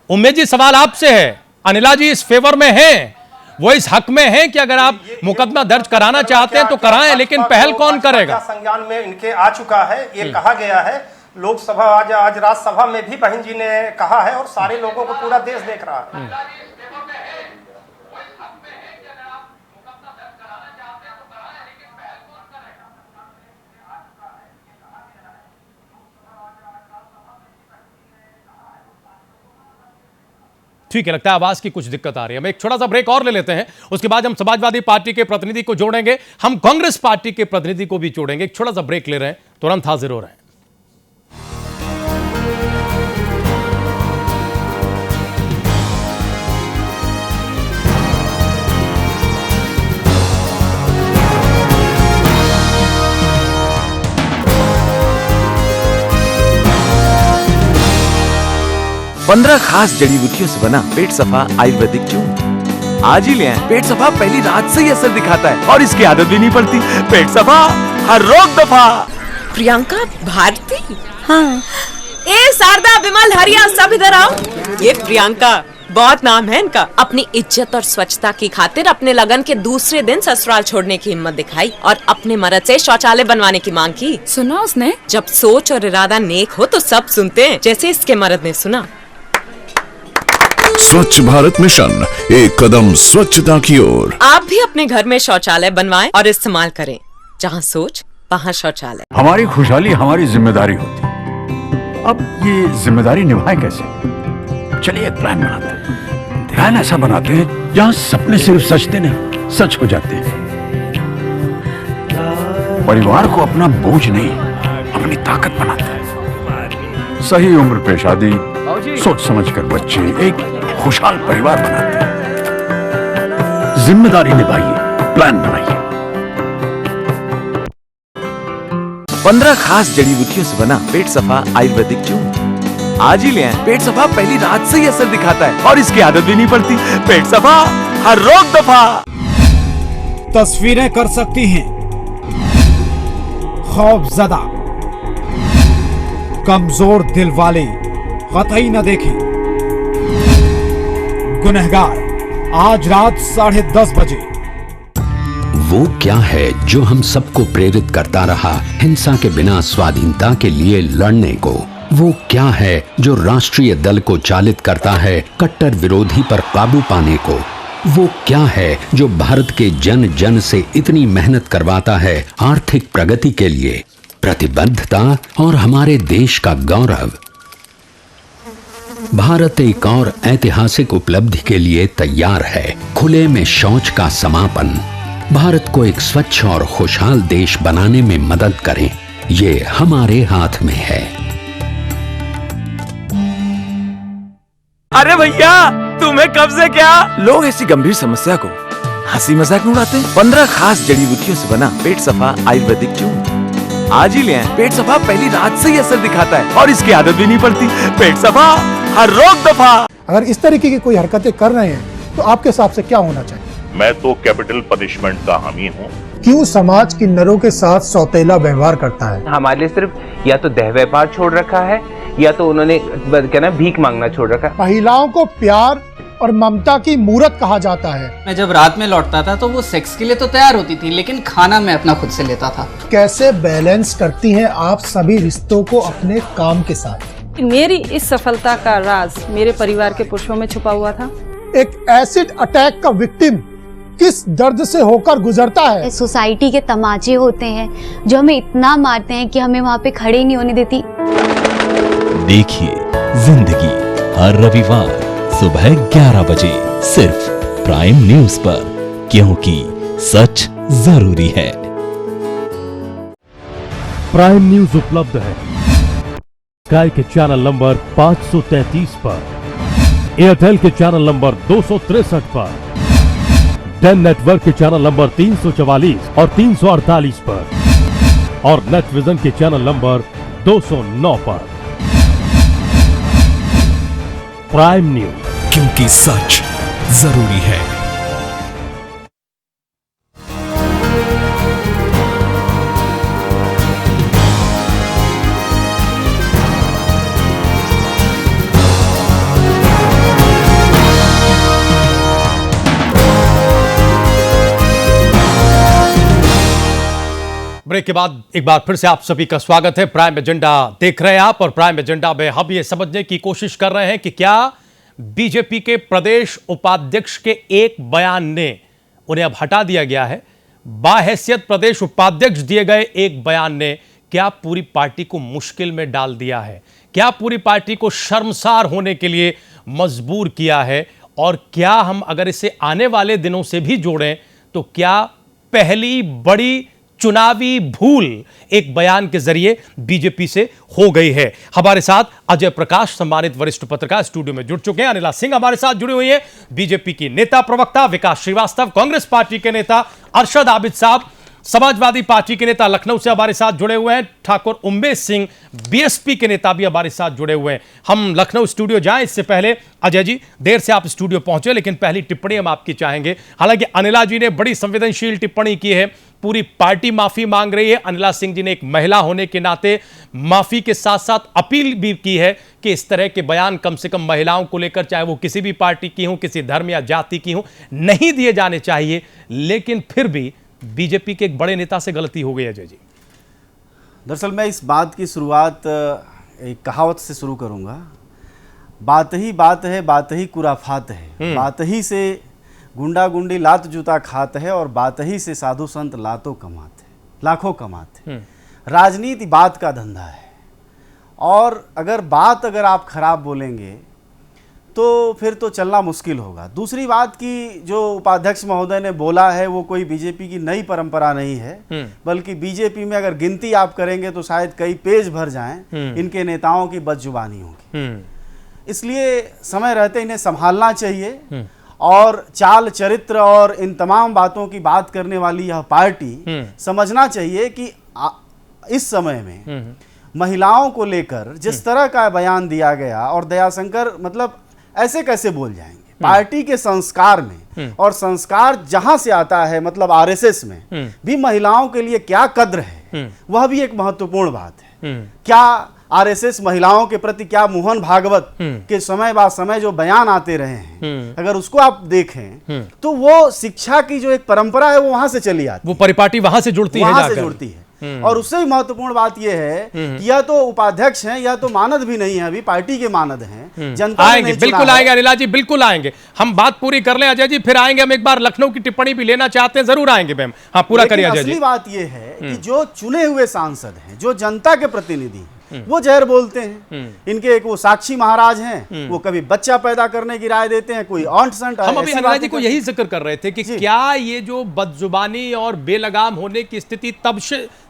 उमेद जी, सवाल आपसे है। अनिला जी इस फेवर में हैं, वो इस हक में हैं कि अगर आप मुकदमा दर्ज कराना चाहते हैं तो कराएं, लेकिन पहल कौन करेगा? संज्ञान में इनके आ चुका है, ये कहा गया है लोकसभा, आज राज्यसभा में भी बहन जी ने कहा है और सारे लोगों को पूरा देश देख रहा है। ठीक है, लगता है आवाज की कुछ दिक्कत आ रही है। हम एक छोटा सा ब्रेक और ले लेते हैं, उसके बाद हम समाजवादी पार्टी के प्रतिनिधि को जोड़ेंगे, हम कांग्रेस पार्टी के प्रतिनिधि को भी जोड़ेंगे। एक छोटा सा ब्रेक ले रहे हैं, तुरंत हाजिर हो रहे हैं। पंद्रह खास जड़ी बूटियों से बना पेट सफा आयुर्वेदिक चूर्ण आज ही ले आए। पेट सफा पहली रात से ही असर दिखाता है और इसकी आदत भी नहीं पड़ती। पेट सफा, हर रोग दफा। प्रियंका भारती, हाँ। ए शारदा, विमल, हरिया, सब इधर आओ। ये प्रियंका, बहुत नाम है इनका। अपनी इज्जत और स्वच्छता की खातिर अपने लगन के दूसरे दिन ससुराल छोड़ने की हिम्मत दिखाई और अपने मर्द से शौचालय बनवाने की मांग की। सुना उसने? जब सोच और इरादा नेक हो तो सब सुनते हैं, जैसे इसके मर्द ने सुना। स्वच्छ भारत मिशन, एक कदम स्वच्छता की ओर। आप भी अपने घर में शौचालय बनवाएं और इस्तेमाल करें। जहाँ सोच वहाँ शौचालय। हमारी खुशहाली हमारी जिम्मेदारी होती। अब ये जिम्मेदारी निभाएं कैसे? चलिए एक प्लान बनाते हैं। प्लान ऐसा बनाते हैं जहाँ सपने सिर्फ सचते नहीं, सच हो जाते हैं। परिवार को अपना बोझ नहीं, अपनी ताकत बनाते हैं। सही उम्र पे शादी, सोच समझकर बच्चे, एक खुशहाल परिवार बनाते हैं। जिम्मेदारी निभाइए, प्लान बनाइए। 15 खास जड़ी बूटियों से बना पेट सफा आयुर्वेदिक चूर्ण आज ही ले आए। पेट सफा पहली रात से ही असर दिखाता है और इसकी आदत भी नहीं पड़ती। पेट सफा, हर रोग दफा। तस्वीरें कर सकती हैं खौफजदा, कमजोर दिल वाले कतई न देखें। गुनहगार आज रात 10:30 बजे। वो क्या है जो हम सबको प्रेरित करता रहा हिंसा के बिना स्वाधीनता के लिए लड़ने को? वो क्या है जो राष्ट्रीय दल को चालित करता है कट्टर विरोधी पर काबू पाने को? वो क्या है जो भारत के जन जन से इतनी मेहनत करवाता है आर्थिक प्रगति के लिए, प्रतिबद्धता और हमारे देश का गौरव? भारत एक और ऐतिहासिक उपलब्धि के लिए तैयार है, खुले में शौच का समापन। भारत को एक स्वच्छ और खुशहाल देश बनाने में मदद करें, ये हमारे हाथ में है। अरे भैया, तुम्हें कब से क्या? लोग ऐसी गंभीर समस्या को हंसी मजाक में उड़ाते हैं। 15 खास जड़ी बूटियों से बना पेट सफा आयुर्वेदिक चूर्ण आज ही ले आए। पेट सफा पहली रात से ही असर दिखाता है और इसकी आदत भी नहीं पड़ती। पेट सफा हर रोग दफा। अगर इस तरीके की कोई हरकतें कर रहे हैं तो आपके हिसाब से क्या होना चाहिए? मैं तो कैपिटल पनिशमेंट का हामी हूँ। क्यों समाज किन्नरों के साथ सौतेला व्यवहार करता है? हमारे लिए सिर्फ या तो देह व्यापार छोड़ रखा है या तो उन्होंने कहना भीख मांगना छोड़ रखा है। महिलाओं को प्यार और ममता की मूरत कहा जाता है। मैं जब रात में लौटता था तो वो सेक्स के लिए तो तैयार होती थी, लेकिन खाना मैं अपना खुद से लेता था। कैसे बैलेंस करती हैं आप सभी रिश्तों को अपने काम के साथ? मेरी इस सफलता का राज मेरे परिवार के पुरुषों में छुपा हुआ था। एक एसिड अटैक का विक्टिम किस दर्द से होकर गुजरता है? सोसाइटी के तमाचे होते हैं जो हमें इतना मारते हैं कि हमें वहाँ पे खड़े नहीं होने देती। देखिए जिंदगी हर रविवार सुबह 11 बजे सिर्फ प्राइम न्यूज पर, क्योंकि सच जरूरी है। प्राइम न्यूज उपलब्ध है स्काई के चैनल नंबर 533 पर, एयरटेल के चैनल नंबर 263 पर, डेन नेटवर्क के चैनल नंबर 344 और 348 पर और नेट विजन के चैनल नंबर 209 पर। प्राइम न्यूज, क्योंकि सच जरूरी है। ब्रेक के बाद एक बार फिर से आप सभी का स्वागत है। प्राइम एजेंडा देख रहे हैं आप, और प्राइम एजेंडा में हम ये समझने की कोशिश कर रहे हैं कि क्या बीजेपी के प्रदेश उपाध्यक्ष के एक बयान ने उन्हें अब हटा दिया गया है। बाहैसियत प्रदेश उपाध्यक्ष दिए गए एक बयान ने क्या पूरी पार्टी को मुश्किल में डाल दिया है? क्या पूरी पार्टी को शर्मसार होने के लिए मजबूर किया है? और क्या हम अगर इसे आने वाले दिनों से भी जोड़ें तो क्या पहली बड़ी चुनावी भूल एक बयान के जरिए बीजेपी से हो गई है? हमारे साथ अजय प्रकाश सम्मानित वरिष्ठ पत्रकार स्टूडियो में जुड़ चुके हैं। अनिला सिंह हमारे साथ जुड़ी हुई है, बीजेपी की नेता प्रवक्ता विकास श्रीवास्तव, कांग्रेस पार्टी के नेता अरशद आबिद साहब, समाजवादी पार्टी के नेता लखनऊ से हमारे साथ जुड़े हुए हैं, ठाकुर उम्मेश सिंह बीएसपी के नेता भी हमारे साथ जुड़े हुए हैं। हम लखनऊ स्टूडियो जाएं इससे पहले अजय जी, देर से आप स्टूडियो पहुंचे, लेकिन पहली टिप्पणी हम आपकी चाहेंगे। हालांकि अनिला जी ने बड़ी संवेदनशील टिप्पणी की है, पूरी पार्टी माफी मांग रही है। अनिला सिंह जी ने एक महिला होने के नाते माफी के साथ साथ अपील भी की है कि इस तरह के बयान कम से कम महिलाओं को लेकर, चाहे वो किसी भी पार्टी की हो, किसी धर्म या जाति की हो, नहीं दिए जाने चाहिए। लेकिन फिर भी बीजेपी के एक बड़े नेता से गलती हो गई। अजय जी, दरअसल मैं इस बात की शुरुआत एक कहावत से शुरू करूंगा। बात ही बात है, बात ही कुराफात है, बात ही से गुंडा गुंडी लात जूता खात है और बात ही से साधु संत लातों कमाते, लाखों कमाते। राजनीति बात का धंधा है, और अगर आप खराब बोलेंगे तो फिर तो चलना मुश्किल होगा। दूसरी बात की जो उपाध्यक्ष महोदय ने बोला है वो कोई बीजेपी की नई परंपरा नहीं है, बल्कि बीजेपी में अगर गिनती आप करेंगे तो शायद कई पेज भर जाएं इनके नेताओं की बदजुबानी होगी। इसलिए समय रहते इन्हें संभालना चाहिए, और चाल चरित्र और इन तमाम बातों की बात करने वाली यह पार्टी समझना चाहिए कि इस समय में महिलाओं को लेकर जिस तरह का बयान दिया गया, और दयाशंकर मतलब ऐसे कैसे बोल जाएंगे पार्टी के संस्कार में, और संस्कार जहां से आता है मतलब आरएसएस में भी महिलाओं के लिए क्या कद्र है, वह भी एक महत्वपूर्ण बात है। क्या आरएसएस महिलाओं के प्रति क्या मोहन भागवत के समय बाद समय जो बयान आते रहे हैं, अगर उसको आप देखें तो वो शिक्षा की जो एक परंपरा है वो वहां से चली आती है, वो परिपाटी वहां से जुड़ती है, वहां से जुड़ती है। और उससे भी महत्वपूर्ण बात यह है कि या तो उपाध्यक्ष हैं या तो मानद भी नहीं है, अभी पार्टी के मानद हैं। जनता आएंगे, बिल्कुल आएंगे अनिला जी, बिल्कुल आएंगे। हम बात पूरी कर लें अजय जी, फिर आएंगे। हम एक बार लखनऊ की टिप्पणी भी लेना चाहते हैं, जरूर आएंगे मैम। हाँ, पूरा करिए अजय जी। असली बात यह है कि जो चुने हुए सांसद हैं, जो जनता के प्रतिनिधि हैं, वो जहर बोलते हैं। इनके एक वो साक्षी महाराज हैं, वो कभी बच्चा पैदा करने की राय देते हैं, कोई ऑन्ट संट। हम अभी अनिला जी को यही जिक्र कर रहे थे कि क्या ये जो बदजुबानी और बेलगाम होने की स्थिति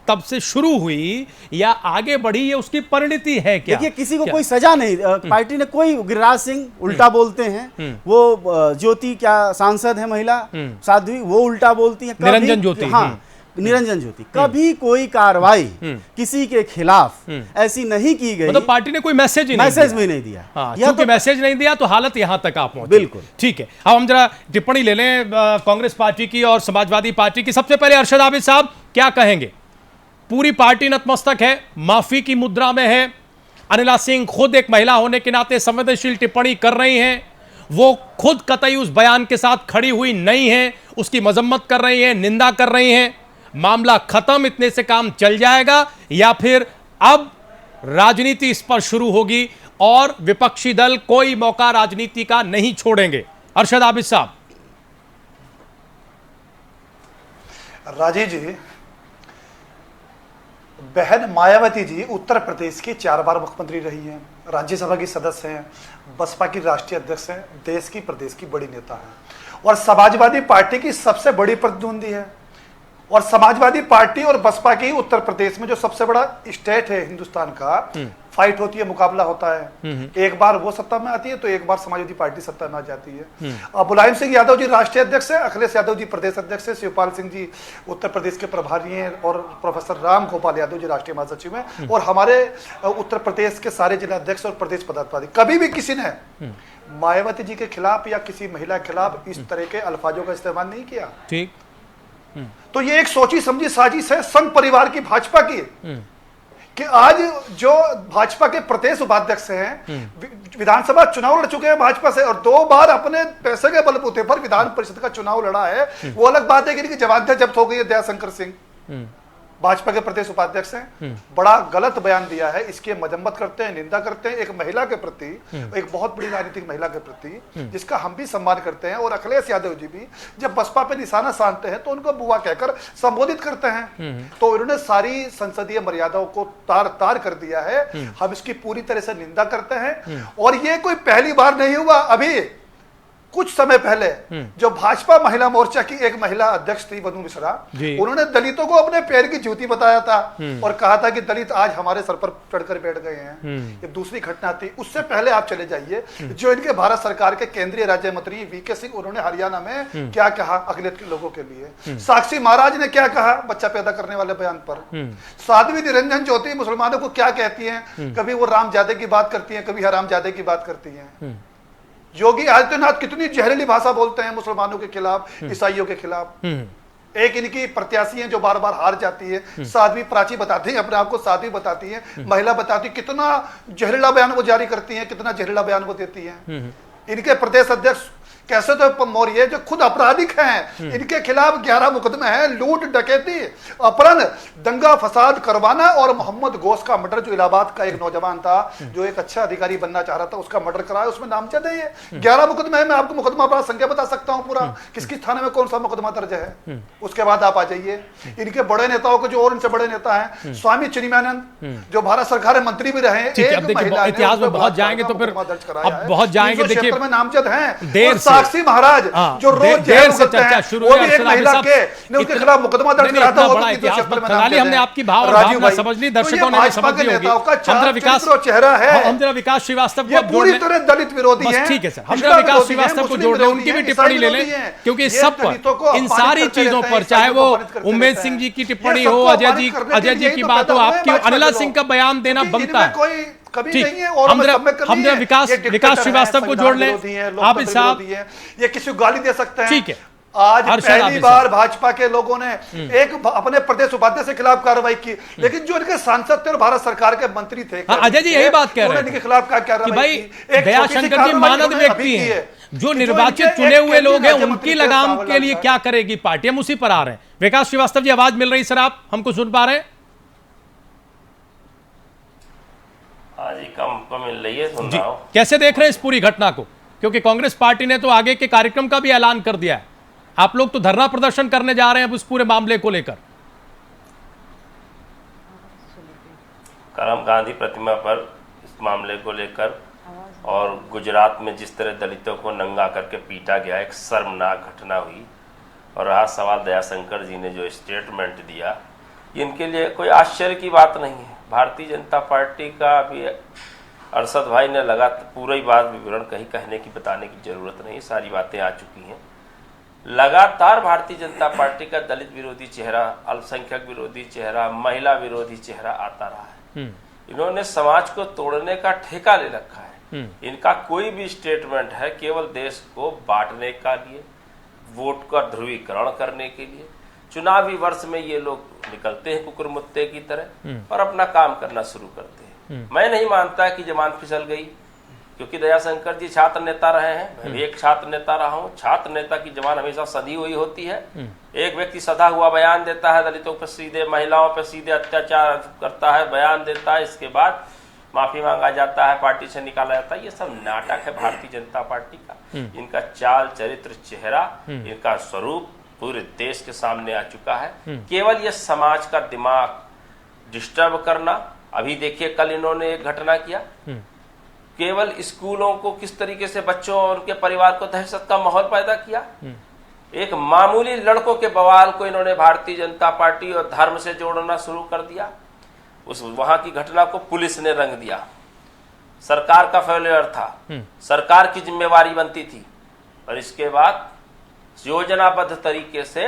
तब से शुरू हुई या आगे बढ़ी, ये उसकी परिणति है क्या? देखिए, किसी को कोई सजा नहीं, पार्टी ने कोई, गिरिराज सिंह उल्टा बोलते हैं, वो ज्योति क्या सांसद है महिला साध्वी, वो उल्टा बोलती है, निरंजन ज्योति, हाँ, निरंजन ज्योति, कभी कोई कार्रवाई किसी के खिलाफ ऐसी नहीं की गई। मतलब पार्टी ने कोई मैसेज भी नहीं दिया। हाँ, क्योंकि मैसेज नहीं दिया तो हालत यहां तक आप पहुंचे। बिल्कुल ठीक है। अब हम जरा टिप्पणी ले लें कांग्रेस पार्टी की और समाजवादी पार्टी की। सबसे पहले अरशद आबिद साहब क्या कहेंगे? पूरी पार्टी नतमस्तक है, माफी की मुद्रा में है। अनिला सिंह खुद एक महिला होने के नाते संवेदनशील टिप्पणी कर रही हैं, वो खुद कतई उस बयान के साथ खड़ी हुई नहीं है, उसकी मजम्मत कर रही हैं, निंदा कर रही हैं। मामला खत्म, इतने से काम चल जाएगा, या फिर अब राजनीति इस पर शुरू होगी और विपक्षी दल कोई मौका राजनीति का नहीं छोड़ेंगे? अरशद आबिद साहब। राजीव जी, बहन मायावती जी उत्तर प्रदेश की 4 बार मुख्यमंत्री रही हैं, राज्यसभा की सदस्य हैं, बसपा की राष्ट्रीय अध्यक्ष हैं, देश की प्रदेश की बड़ी नेता हैं और समाजवादी पार्टी की सबसे बड़ी प्रतिद्वंदी है। और समाजवादी पार्टी और बसपा की उत्तर प्रदेश में जो सबसे बड़ा स्टेट है हिंदुस्तान का, फाइट होती है, मुकाबला होता है। एक बार वो सत्ता में आती है तो एक बार समाजवादी पार्टी सत्ता में आ जाती है। अब मुलायम सिंह यादव जी राष्ट्रीय अध्यक्ष है, अखिलेश यादव जी प्रदेश अध्यक्ष है, शिवपाल सिंह जी उत्तर प्रदेश के प्रभारी हैं और प्रोफेसर राम गोपाल यादव जी राष्ट्रीय महासचिव हैं और हमारे उत्तर प्रदेश के सारे जिला अध्यक्ष और प्रदेश पदाधिकारी। कभी भी किसी ने मायावती जी के खिलाफ या किसी महिला के खिलाफ इस तरह के अल्फाजों का इस्तेमाल नहीं किया। ठीक। तो ये एक सोची समझी साजिश है संघ परिवार की भाजपा की कि आज जो भाजपा के प्रदेश उपाध्यक्ष हैं, विधानसभा चुनाव लड़ चुके हैं भाजपा से और 2 बार अपने पैसे के बलबूते पर विधान परिषद का चुनाव लड़ा है। वो अलग बात है कि इनकी जमानतें जब्त हो गई है। दयाशंकर सिंह भाजपा के प्रदेश उपाध्यक्ष हैं, बड़ा गलत बयान दिया है, इसकी मजम्मत करते हैं, निंदा करते हैं एक महिला के प्रति, एक बहुत बड़ी राजनीतिक महिला के प्रति जिसका हम भी सम्मान करते हैं। और अखिलेश यादव जी भी जब बसपा पे निशाना साधते हैं तो उनको बुआ कहकर संबोधित करते हैं। तो उन्होंने सारी संसदीय मर्यादाओं को तार कर दिया है। हम इसकी पूरी तरह से निंदा करते हैं और ये कोई पहली बार नहीं हुआ। अभी कुछ समय पहले जो भाजपा महिला मोर्चा की एक महिला अध्यक्ष थी वनु मिश्रा, उन्होंने दलितों को अपने पैर की जूती बताया था और कहा था कि दलित आज हमारे सर पर चढ़कर बैठ गए हैं। ये दूसरी घटना थी। उससे पहले आप चले जाइए, जो इनके भारत सरकार के केंद्रीय राज्य मंत्री वीके सिंह, उन्होंने हरियाणा में क्या कहा अखिलेश के लोगों के लिए। साक्षी महाराज ने क्या कहा बच्चा पैदा करने वाले बयान पर। साध्वी निरंजन ज्योति मुसलमानों को क्या कहती है, कभी वो रामजादे की बात करती है, कभी हरामजादे की बात करती है। योगी आदित्यनाथ कितनी जहरीली भाषा बोलते हैं मुसलमानों के खिलाफ, ईसाइयों के खिलाफ। एक इनकी प्रत्याशी है जो बार बार हार जाती है, साध्वी प्राची बताती है, अपने आप को साध्वी बताती है, महिला बताती है, कितना जहरीला बयान वो जारी करती है, कितना जहरीला बयान वो देती है। इनके प्रदेश अध्यक्ष कैसे तो मौर्य जो खुद आपराधिक हैं, इनके खिलाफ 11 मुकदमे हैं, लूट डकैती, अपहरण, दंगा फसाद करवाना और मोहम्मद गोश का मर्डर, जो इलाहाबाद का एक नौजवान था जो एक अच्छा अधिकारी बनना चाह रहा था, उसका मर्डर कराया, उसमें नामजद है ये 11 मुकदमे हैं। मैं आपको मुकदमा अपराध संख्या बता सकता हूं पूरा, किस किस थाने में कौन सा मुकदमा दर्ज है। उसके बाद आप आ जाइए इनके बड़े नेताओं को, जो और इनसे बड़े नेता है स्वामी चिन्मयानंद जो भारत सरकार में मंत्री भी रहे, इतिहास में बहुत जाएंगे तो फिर अब बहुत जाएंगे। देखिए नामजद है देर साक्षी महाराज जो रोज देर से चर्चा शुरू है, वो भी एक महिला के उसके खिलाफ मुकदमा दर्ज करा था। बड़ा इतिहास खनाली हमने आपकी भावना समझ ली, दर्शकों ने समझ ली होगी। हम विकास चेहरा है, हम विकास श्रीवास्तव को पूरी तरह दलित विरोधी है। ठीक है सर, हम विकास श्रीवास्तव को जोड़ लें, उनकी भी टिप्पणी ले लें, क्योंकि इस सब पर, इन सारी चीजों पर, चाहे वो उमेश सिंह जी की टिप्पणी हो, अजय जी की बात हो, आपकी अनिला सिंह का बयान देना बनता है। कभी नहीं है और हम विकास श्रीवास्तव को जोड़ लें। आबिद साहब ये किसी को गाली दे सकते हैं। ठीक है, आज पहली बार भाजपा के लोगों ने एक अपने प्रदेश उपाध्यक्ष के खिलाफ कार्रवाई की, लेकिन जो इनके सांसद थे और भारत सरकार के मंत्री थे, अजय जी यही बात कह रहे हैं इनके खिलाफ क्या कार्रवाई की। दयाशंकर जी मानद व्यक्ति हैं, जो निर्वाचित चुने हुए लोग हैं, उनकी लगाम के लिए क्या करेगी पार्टी? हम उसी पर आ रहे हैं। विकास श्रीवास्तव जी आवाज मिल रही सर, आप हमको सुन पा रहे हैं? आज कम मिल रही है, सुन रहा हूं। कैसे देख रहे हैं इस पूरी घटना को? क्योंकि कांग्रेस पार्टी ने तो आगे के कार्यक्रम का भी ऐलान कर दिया है, आप लोग तो धरना प्रदर्शन करने जा रहे हैं अब इस पूरे मामले को लेकर। करम गांधी प्रतिमा पर इस मामले को लेकर और गुजरात में जिस तरह दलितों को नंगा करके पीटा गया, एक शर्मनाक घटना हुई। और रहा सवाल दयाशंकर जी ने जो स्टेटमेंट दिया, इनके लिए कोई आश्चर्य की बात नहीं है। भारतीय जनता पार्टी का भी अरशद भाई ने लगा पूरा ही बात विवरण कहीं कहने की, बताने की जरूरत नहीं, सारी बातें आ चुकी हैं। लगातार भारतीय जनता पार्टी का दलित विरोधी चेहरा, अल्पसंख्यक विरोधी चेहरा, महिला विरोधी चेहरा आता रहा है। इन्होंने समाज को तोड़ने का ठेका ले रखा है। इनका कोई भी स्टेटमेंट है केवल देश को बांटने का लिए, वोट का ध्रुवीकरण करने के लिए। चुनावी वर्ष में ये लोग निकलते हैं कुकुर मुत्ते की तरह और अपना काम करना शुरू करते हैं। मैं नहीं मानता कि जमान फिसल गई, क्योंकि दयाशंकर जी छात्र नेता रहे हैं, मैं भी एक छात्र नेता रहा हूँ। छात्र नेता की जबान हमेशा सधी हुई होती है। एक व्यक्ति सधा हुआ बयान देता है, दलितों पर सीधे, महिलाओं पर सीधे अत्याचार करता है, बयान देता है, इसके बाद माफी मांगा जाता है, पार्टी से निकाला जाता है। ये सब नाटक है भारतीय जनता पार्टी का। इनका चाल चरित्र, चेहरा, इनका स्वरूप पूरे देश के सामने आ चुका है। केवल ये समाज का दिमाग डिस्टर्ब करना। अभी देखिए कल इन्होंने एक घटना किया, केवल स्कूलों को किस तरीके से बच्चों और उनके परिवार को दहशत का माहौल पैदा किया। एक मामूली लड़कों के बवाल को इन्होंने भारतीय जनता पार्टी और धर्म से जोड़ना शुरू कर दिया। उस वहां की घटना को पुलिस ने रंग दिया। सरकार का फेलियर था, सरकार की जिम्मेवारी बनती थी, और इसके बाद योजनाबद्ध तरीके से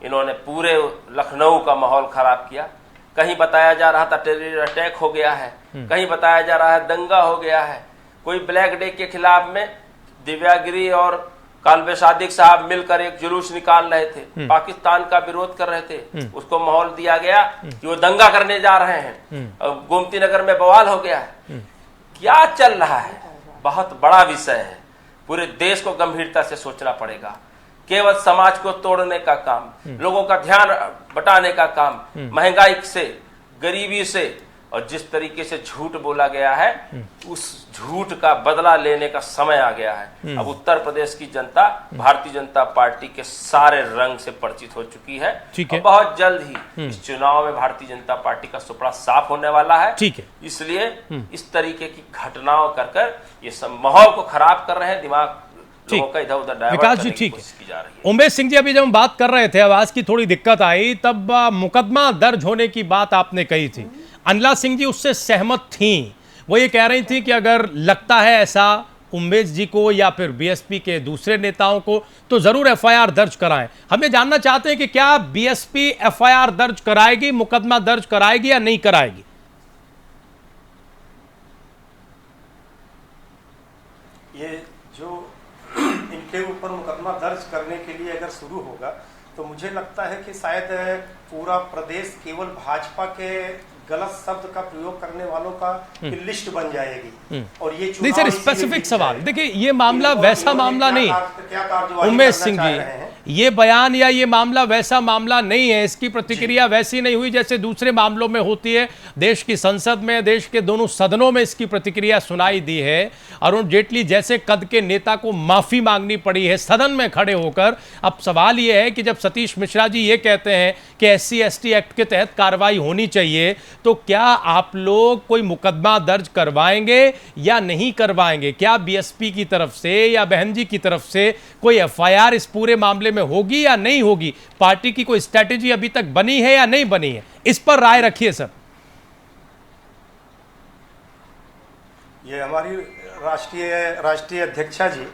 इन्होंने पूरे लखनऊ का माहौल खराब किया। कहीं बताया जा रहा था टेरर अटैक हो गया है, कहीं बताया जा रहा है दंगा हो गया है। कोई ब्लैक डे के खिलाफ में दिव्यागिरी और कालबे सादिक साहब मिलकर एक जुलूस निकाल रहे थे, पाकिस्तान का विरोध कर रहे थे। उसको माहौल दिया गया कि वो दंगा करने जा रहे हैं, गोमती नगर में बवाल हो गया है। क्या चल रहा है? बहुत बड़ा विषय है, पूरे देश को गंभीरता से सोचना पड़ेगा। केवल समाज को तोड़ने का काम, लोगों का ध्यान बटाने का काम, महंगाई से, गरीबी से, और जिस तरीके से झूठ बोला गया है, उस झूठ का बदला लेने का समय आ गया है। अब उत्तर प्रदेश की जनता भारतीय जनता पार्टी के सारे रंग से परिचित हो चुकी है। और बहुत जल्द ही इस चुनाव में भारतीय जनता पार्टी का सुपड़ा साफ होने वाला है। इसलिए इस तरीके की घटनाओं कर ये सब माहौल को खराब कर रहे हैं, दिमाग इधर उधर विकास जी ठीक है। उमेश सिंह जी, अभी जब हम बात कर रहे थे, आवाज की थोड़ी दिक्कत आई, तब मुकदमा दर्ज होने की बात आपने कही थी। अनिला सिंह जी उससे सहमत थी। वो ये कह रही थी कि अगर लगता है ऐसा उमेश जी को या फिर बीएसपी के दूसरे नेताओं को, तो जरूर एफआईआर दर्ज कराएं। हम ये जानना चाहते हैं कि क्या बीएसपी एफआईआर दर्ज कराएगी, मुकदमा दर्ज कराएगी या नहीं कराएगी? ये जो इनके ऊपर मुकदमा दर्ज करने के लिए अगर शुरू होगा, तो मुझे लगता है कि शायद पूरा प्रदेश केवल भाजपा के गलत शब्द का प्रयोग करने वालों का लिस्ट बन जाएगी। और ये नहीं सर, स्पेसिफिक सवाल देखिए, ये मामला वैसा मामला नहीं, उमेश सिंह जी, ये बयान या ये मामला वैसा मामला नहीं है। इसकी प्रतिक्रिया वैसी नहीं हुई जैसे दूसरे मामलों में होती है। देश की संसद में, देश के दोनों सदनों में इसकी प्रतिक्रिया सुनाई दी है। अरुण जेटली जैसे कद के नेता को माफी मांगनी पड़ी है सदन में खड़े होकर। अब सवाल यह है कि जब सतीश मिश्रा जी ये कहते हैं कि SC/ST एक्ट के तहत कार्रवाई होनी चाहिए, तो क्या आप लोग कोई मुकदमा दर्ज करवाएंगे या नहीं करवाएंगे? क्या बीएसपी की तरफ से या बहन जी की तरफ से कोई एफआईआर इस पूरे मामले में होगी या नहीं होगी? पार्टी की कोई स्ट्रैटेजी अभी तक बनी है या नहीं बनी है? इस पर राय रखिए सर। ये हमारी राष्ट्रीय अध्यक्षा जी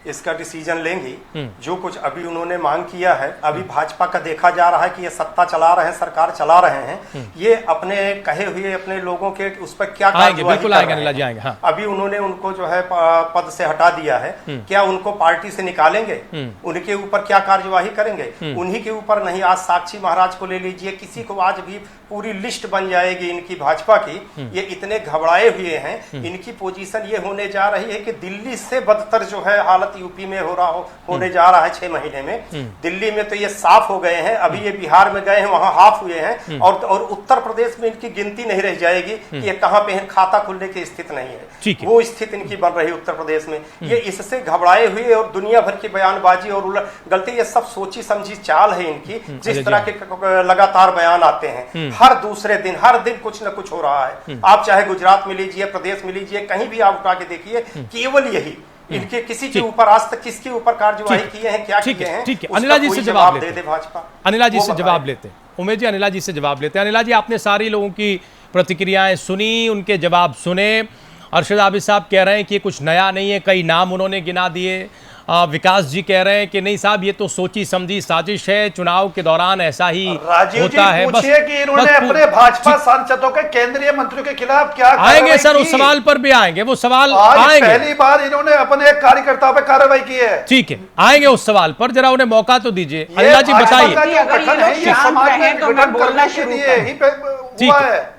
इसका डिसीजन लेंगी। जो कुछ अभी उन्होंने मांग किया है, अभी भाजपा का देखा जा रहा है कि ये सत्ता चला रहे हैं, सरकार चला रहे हैं, ये अपने कहे हुए अपने लोगों के उस पर क्या आएंगे। हाँ। अभी उन्होंने उनको जो है पद से हटा दिया है, क्या उनको पार्टी से निकालेंगे? उनके ऊपर क्या कार्यवाही करेंगे? उन्हीं के ऊपर नहीं। आज साक्षी महाराज को ले लीजिए, किसी को आज भी पूरी लिस्ट बन जाएगी इनकी भाजपा की। ये इतने घबराए हुए हैं, इनकी पोजीशन ये होने जा रही है कि दिल्ली से बदतर जो है हालत यूपी में होने जा रहा है 6 महीने में। दिल्ली में तो ये साफ हो गए हैं, अभी ये बिहार में गए हैं, वहां हाफ हुए हैं, और उत्तर प्रदेश में इनकी गिनती नहीं रह जाएगी कि ये कहां पे है, खाता खुलने की स्थिति नहीं है। वो स्थिति इनकी बन रही है उत्तर प्रदेश में। ये इससे घबराए हुए और दुनिया भर की बयानबाजी और गलती, ये सब सोची समझी चाल है इनकी। जिस तरह के लगातार बयान आते हैं, हर दूसरे दिन हर दिन कुछ न कुछ हो रहा है। आप चाहे गुजरात में लीजिए, प्रदेश में लीजिए, कहीं भी आप उठा के देखिए, केवल यही इनके किसी के ऊपर आज तक किसके ऊपर कार्यवाही किए हैं, क्या किए हैं। ठीक है, अनिला जी से जवाब दे भाजपा। अनिला जी से जवाब लेते हैं। उमेश जी, अनिला जी से जवाब लेते हैं। अनिला जी, आपने सारी लोगों की प्रतिक्रियाएं सुनी, उनके जवाब सुने। अरशद आबिद साहब कह रहे हैं कि कुछ नया नहीं है, कई नाम उन्होंने गिना दिए। विकास जी कह रहे हैं कि नहीं साहब ये तो सोची समझी साजिश है, चुनाव के दौरान ऐसा ही राजीव होता जी है। पूछिए कि इन्होंने अपने भाजपा सांसदों के केंद्रीय मंत्रियों के खिलाफ क्या आएंगे सर, उस सवाल पर भी आएंगे, वो सवाल आज आएंगे। पहली बार इन्होंने अपने एक कार्यकर्ता पे कार्रवाई की है। ठीक है, आएंगे उस सवाल पर, जरा उन्हें मौका तो दीजिए। अनिला जी बताइए।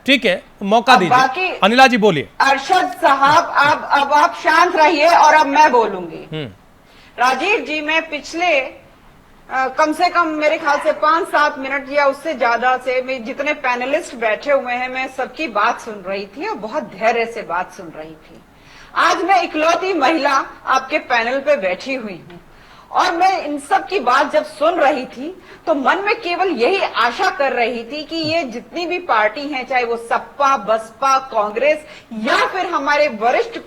ठीक है, मौका दीजिए। अनिला जी बोलिए। अरशद साहब अब आप शांत रहिए और अब मैं बोलूंगी। राजीव जी, मैं पिछले कम से कम मेरे ख्याल से 5-7 मिनट या उससे ज्यादा से मैं जितने पैनलिस्ट बैठे हुए हैं मैं सबकी बात सुन रही थी और बहुत धैर्य से बात सुन रही थी। आज मैं इकलौती महिला आपके पैनल पे बैठी हुई हूँ और मैं इन सब की बात जब सुन रही थी तो मन में केवल यही आशा कर रही थी कि ये जितनी भी पार्टी हैं, चाहे वो सपा, बसपा, कांग्रेस या फिर हमारे वरिष्ठ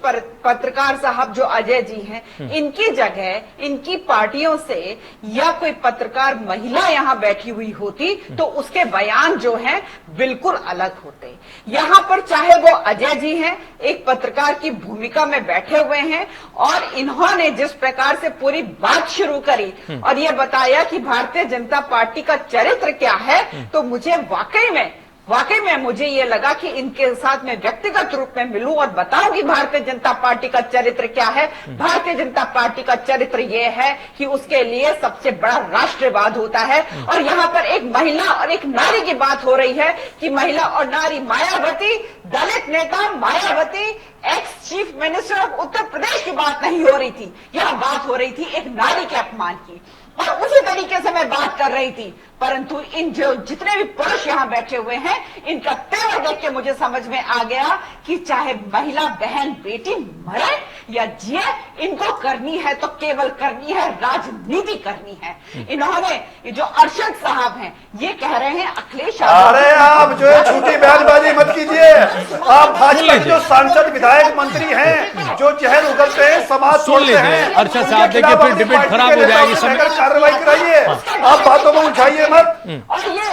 पत्रकार साहब जो अजय जी हैं, इनकी जगह इनकी पार्टियों से या कोई पत्रकार महिला यहाँ बैठी हुई होती तो उसके बयान जो हैं बिल्कुल अलग होते। यहाँ पर चाहे वो अजय जी हैं, एक पत्रकार की भूमिका में बैठे हुए हैं और इन्होंने जिस प्रकार से पूरी बात शुरू करी और ये बताया कि भारतीय जनता पार्टी का चरित्र क्या है, तो मुझे वाकई में मुझे ये लगा कि इनके साथ में व्यक्तिगत रूप में मिलूं और बताऊं कि भारतीय जनता पार्टी का चरित्र क्या है। भारतीय जनता पार्टी का चरित्र ये है कि उसके लिए सबसे बड़ा राष्ट्रवाद होता है। और यहाँ पर एक महिला और एक नारी की बात हो रही है कि महिला और नारी, मायावती दलित नेता, Mayawati ex chief minister of Uttar Pradesh की बात नहीं हो रही थी, यहाँ बात हो रही थी एक नारी के अपमान की। और उसी तरीके से मैं बात कर रही थी, परंतु इन जो जितने भी पुरुष यहाँ बैठे हुए हैं, इनका तेवर देख के मुझे समझ में आ गया कि चाहे महिला, बहन, बेटी मरे या जिए, इनको करनी है तो केवल करनी है राजनीति करनी है। इन्होंने जो अरशद साहब हैं ये कह रहे हैं अखिलेश, अरे आप जो है झूठी बयानबाजी मत कीजिए। आप भाजपा के जो सांसद, विधायक, मंत्री हैं जो जहर उगलते हैं, समाज तोड़ते हैं, अरशद साहब देखिए फिर डिबेट खराब हो जाएगी। कार्रवाई कराइए, आप बातों में उलझाइए मत। और ये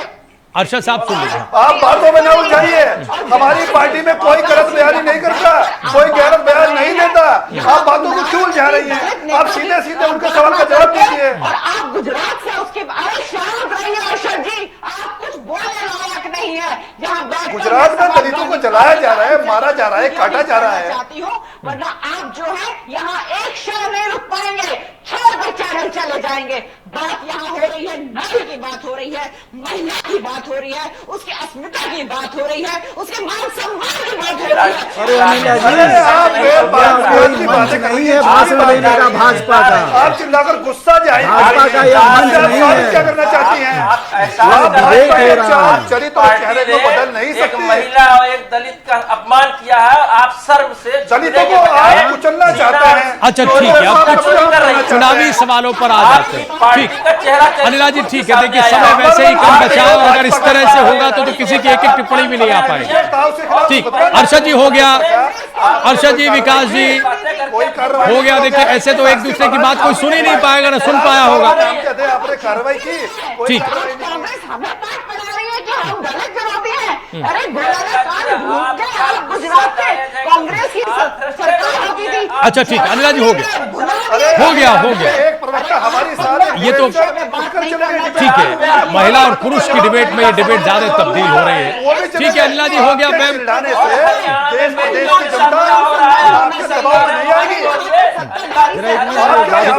अरशद साहब सुन लीजिए, आप बातों में न उलझाइए। हमारी पार्टी में कोई गलत बयानी नहीं करता, कोई गलत बयान नहीं देता। आप बातों को क्यों उलझा रही हैं? आप सीधे सीधे उनके सवाल का जवाब दीजिए। और आप गुजरात से उसके बाद शांत रहिए अरशद जी, आप कुछ बोलने लायक नहीं है। जहाँ गुजरात में दलितों को जलाया जा रहा है, मारा जा रहा है, काटा जा रहा है। चाहती हूँ, वरना आप जो है यहाँ एक क्षण नहीं रुक पाएंगे, छोड़ चैनल चले जाएंगे। बात यहाँ हो रही है, नारी की बात हो रही है, महिला की बात हो रही है, उसकी अस्मिता की बात हो रही है, उसके मान सम्मान की बात हो रही है। अरे अनिला जी, मंच नहीं है भाषण देने का भाजपा का। आप चिल्लाकर गुस्सा जाए, भाजपा का यह मंच नहीं है। क्या करना चाहती हैं? आप चरित्र और चेहरे को बदल नहीं सकते। एक महिला और एक दलित का अपमान किया है, आप सर्व से दलितों को आप कुचलना चाहते हैं। अच्छा ठीक है, अब कुछ चुनावी सवालों पर आ जाते हैं। ठीक, अनिला जी ठीक है, देखिए समय वैसे ही कम बचा और अगर इस तरह से होगा तो किसी की एक एक टिप्पणी भी नहीं आ पाएगी। ठीक, अरशद जी हो गया, अरशद जी, विकास जी हो गया। देखिए ऐसे तो एक दूसरे की बात कोई सुन ही नहीं पाएगा, ना सुन पाया होगा। आपने कार्रवाई की, ठीक, अरे गुजरात के कांग्रेस की सरकार होती थी। अच्छा ठीक, अनिला जी हो गया। एक प्रवक्ता हमारी साथ ये तो ठीक है, महिला और पुरुष की डिबेट में ये डिबेट ज्यादा तब्दील हो रही है। ठीक है अनिला जी हो गया। मैम देश प्रदेश की जनता आपके दबाव में नहीं आएगी।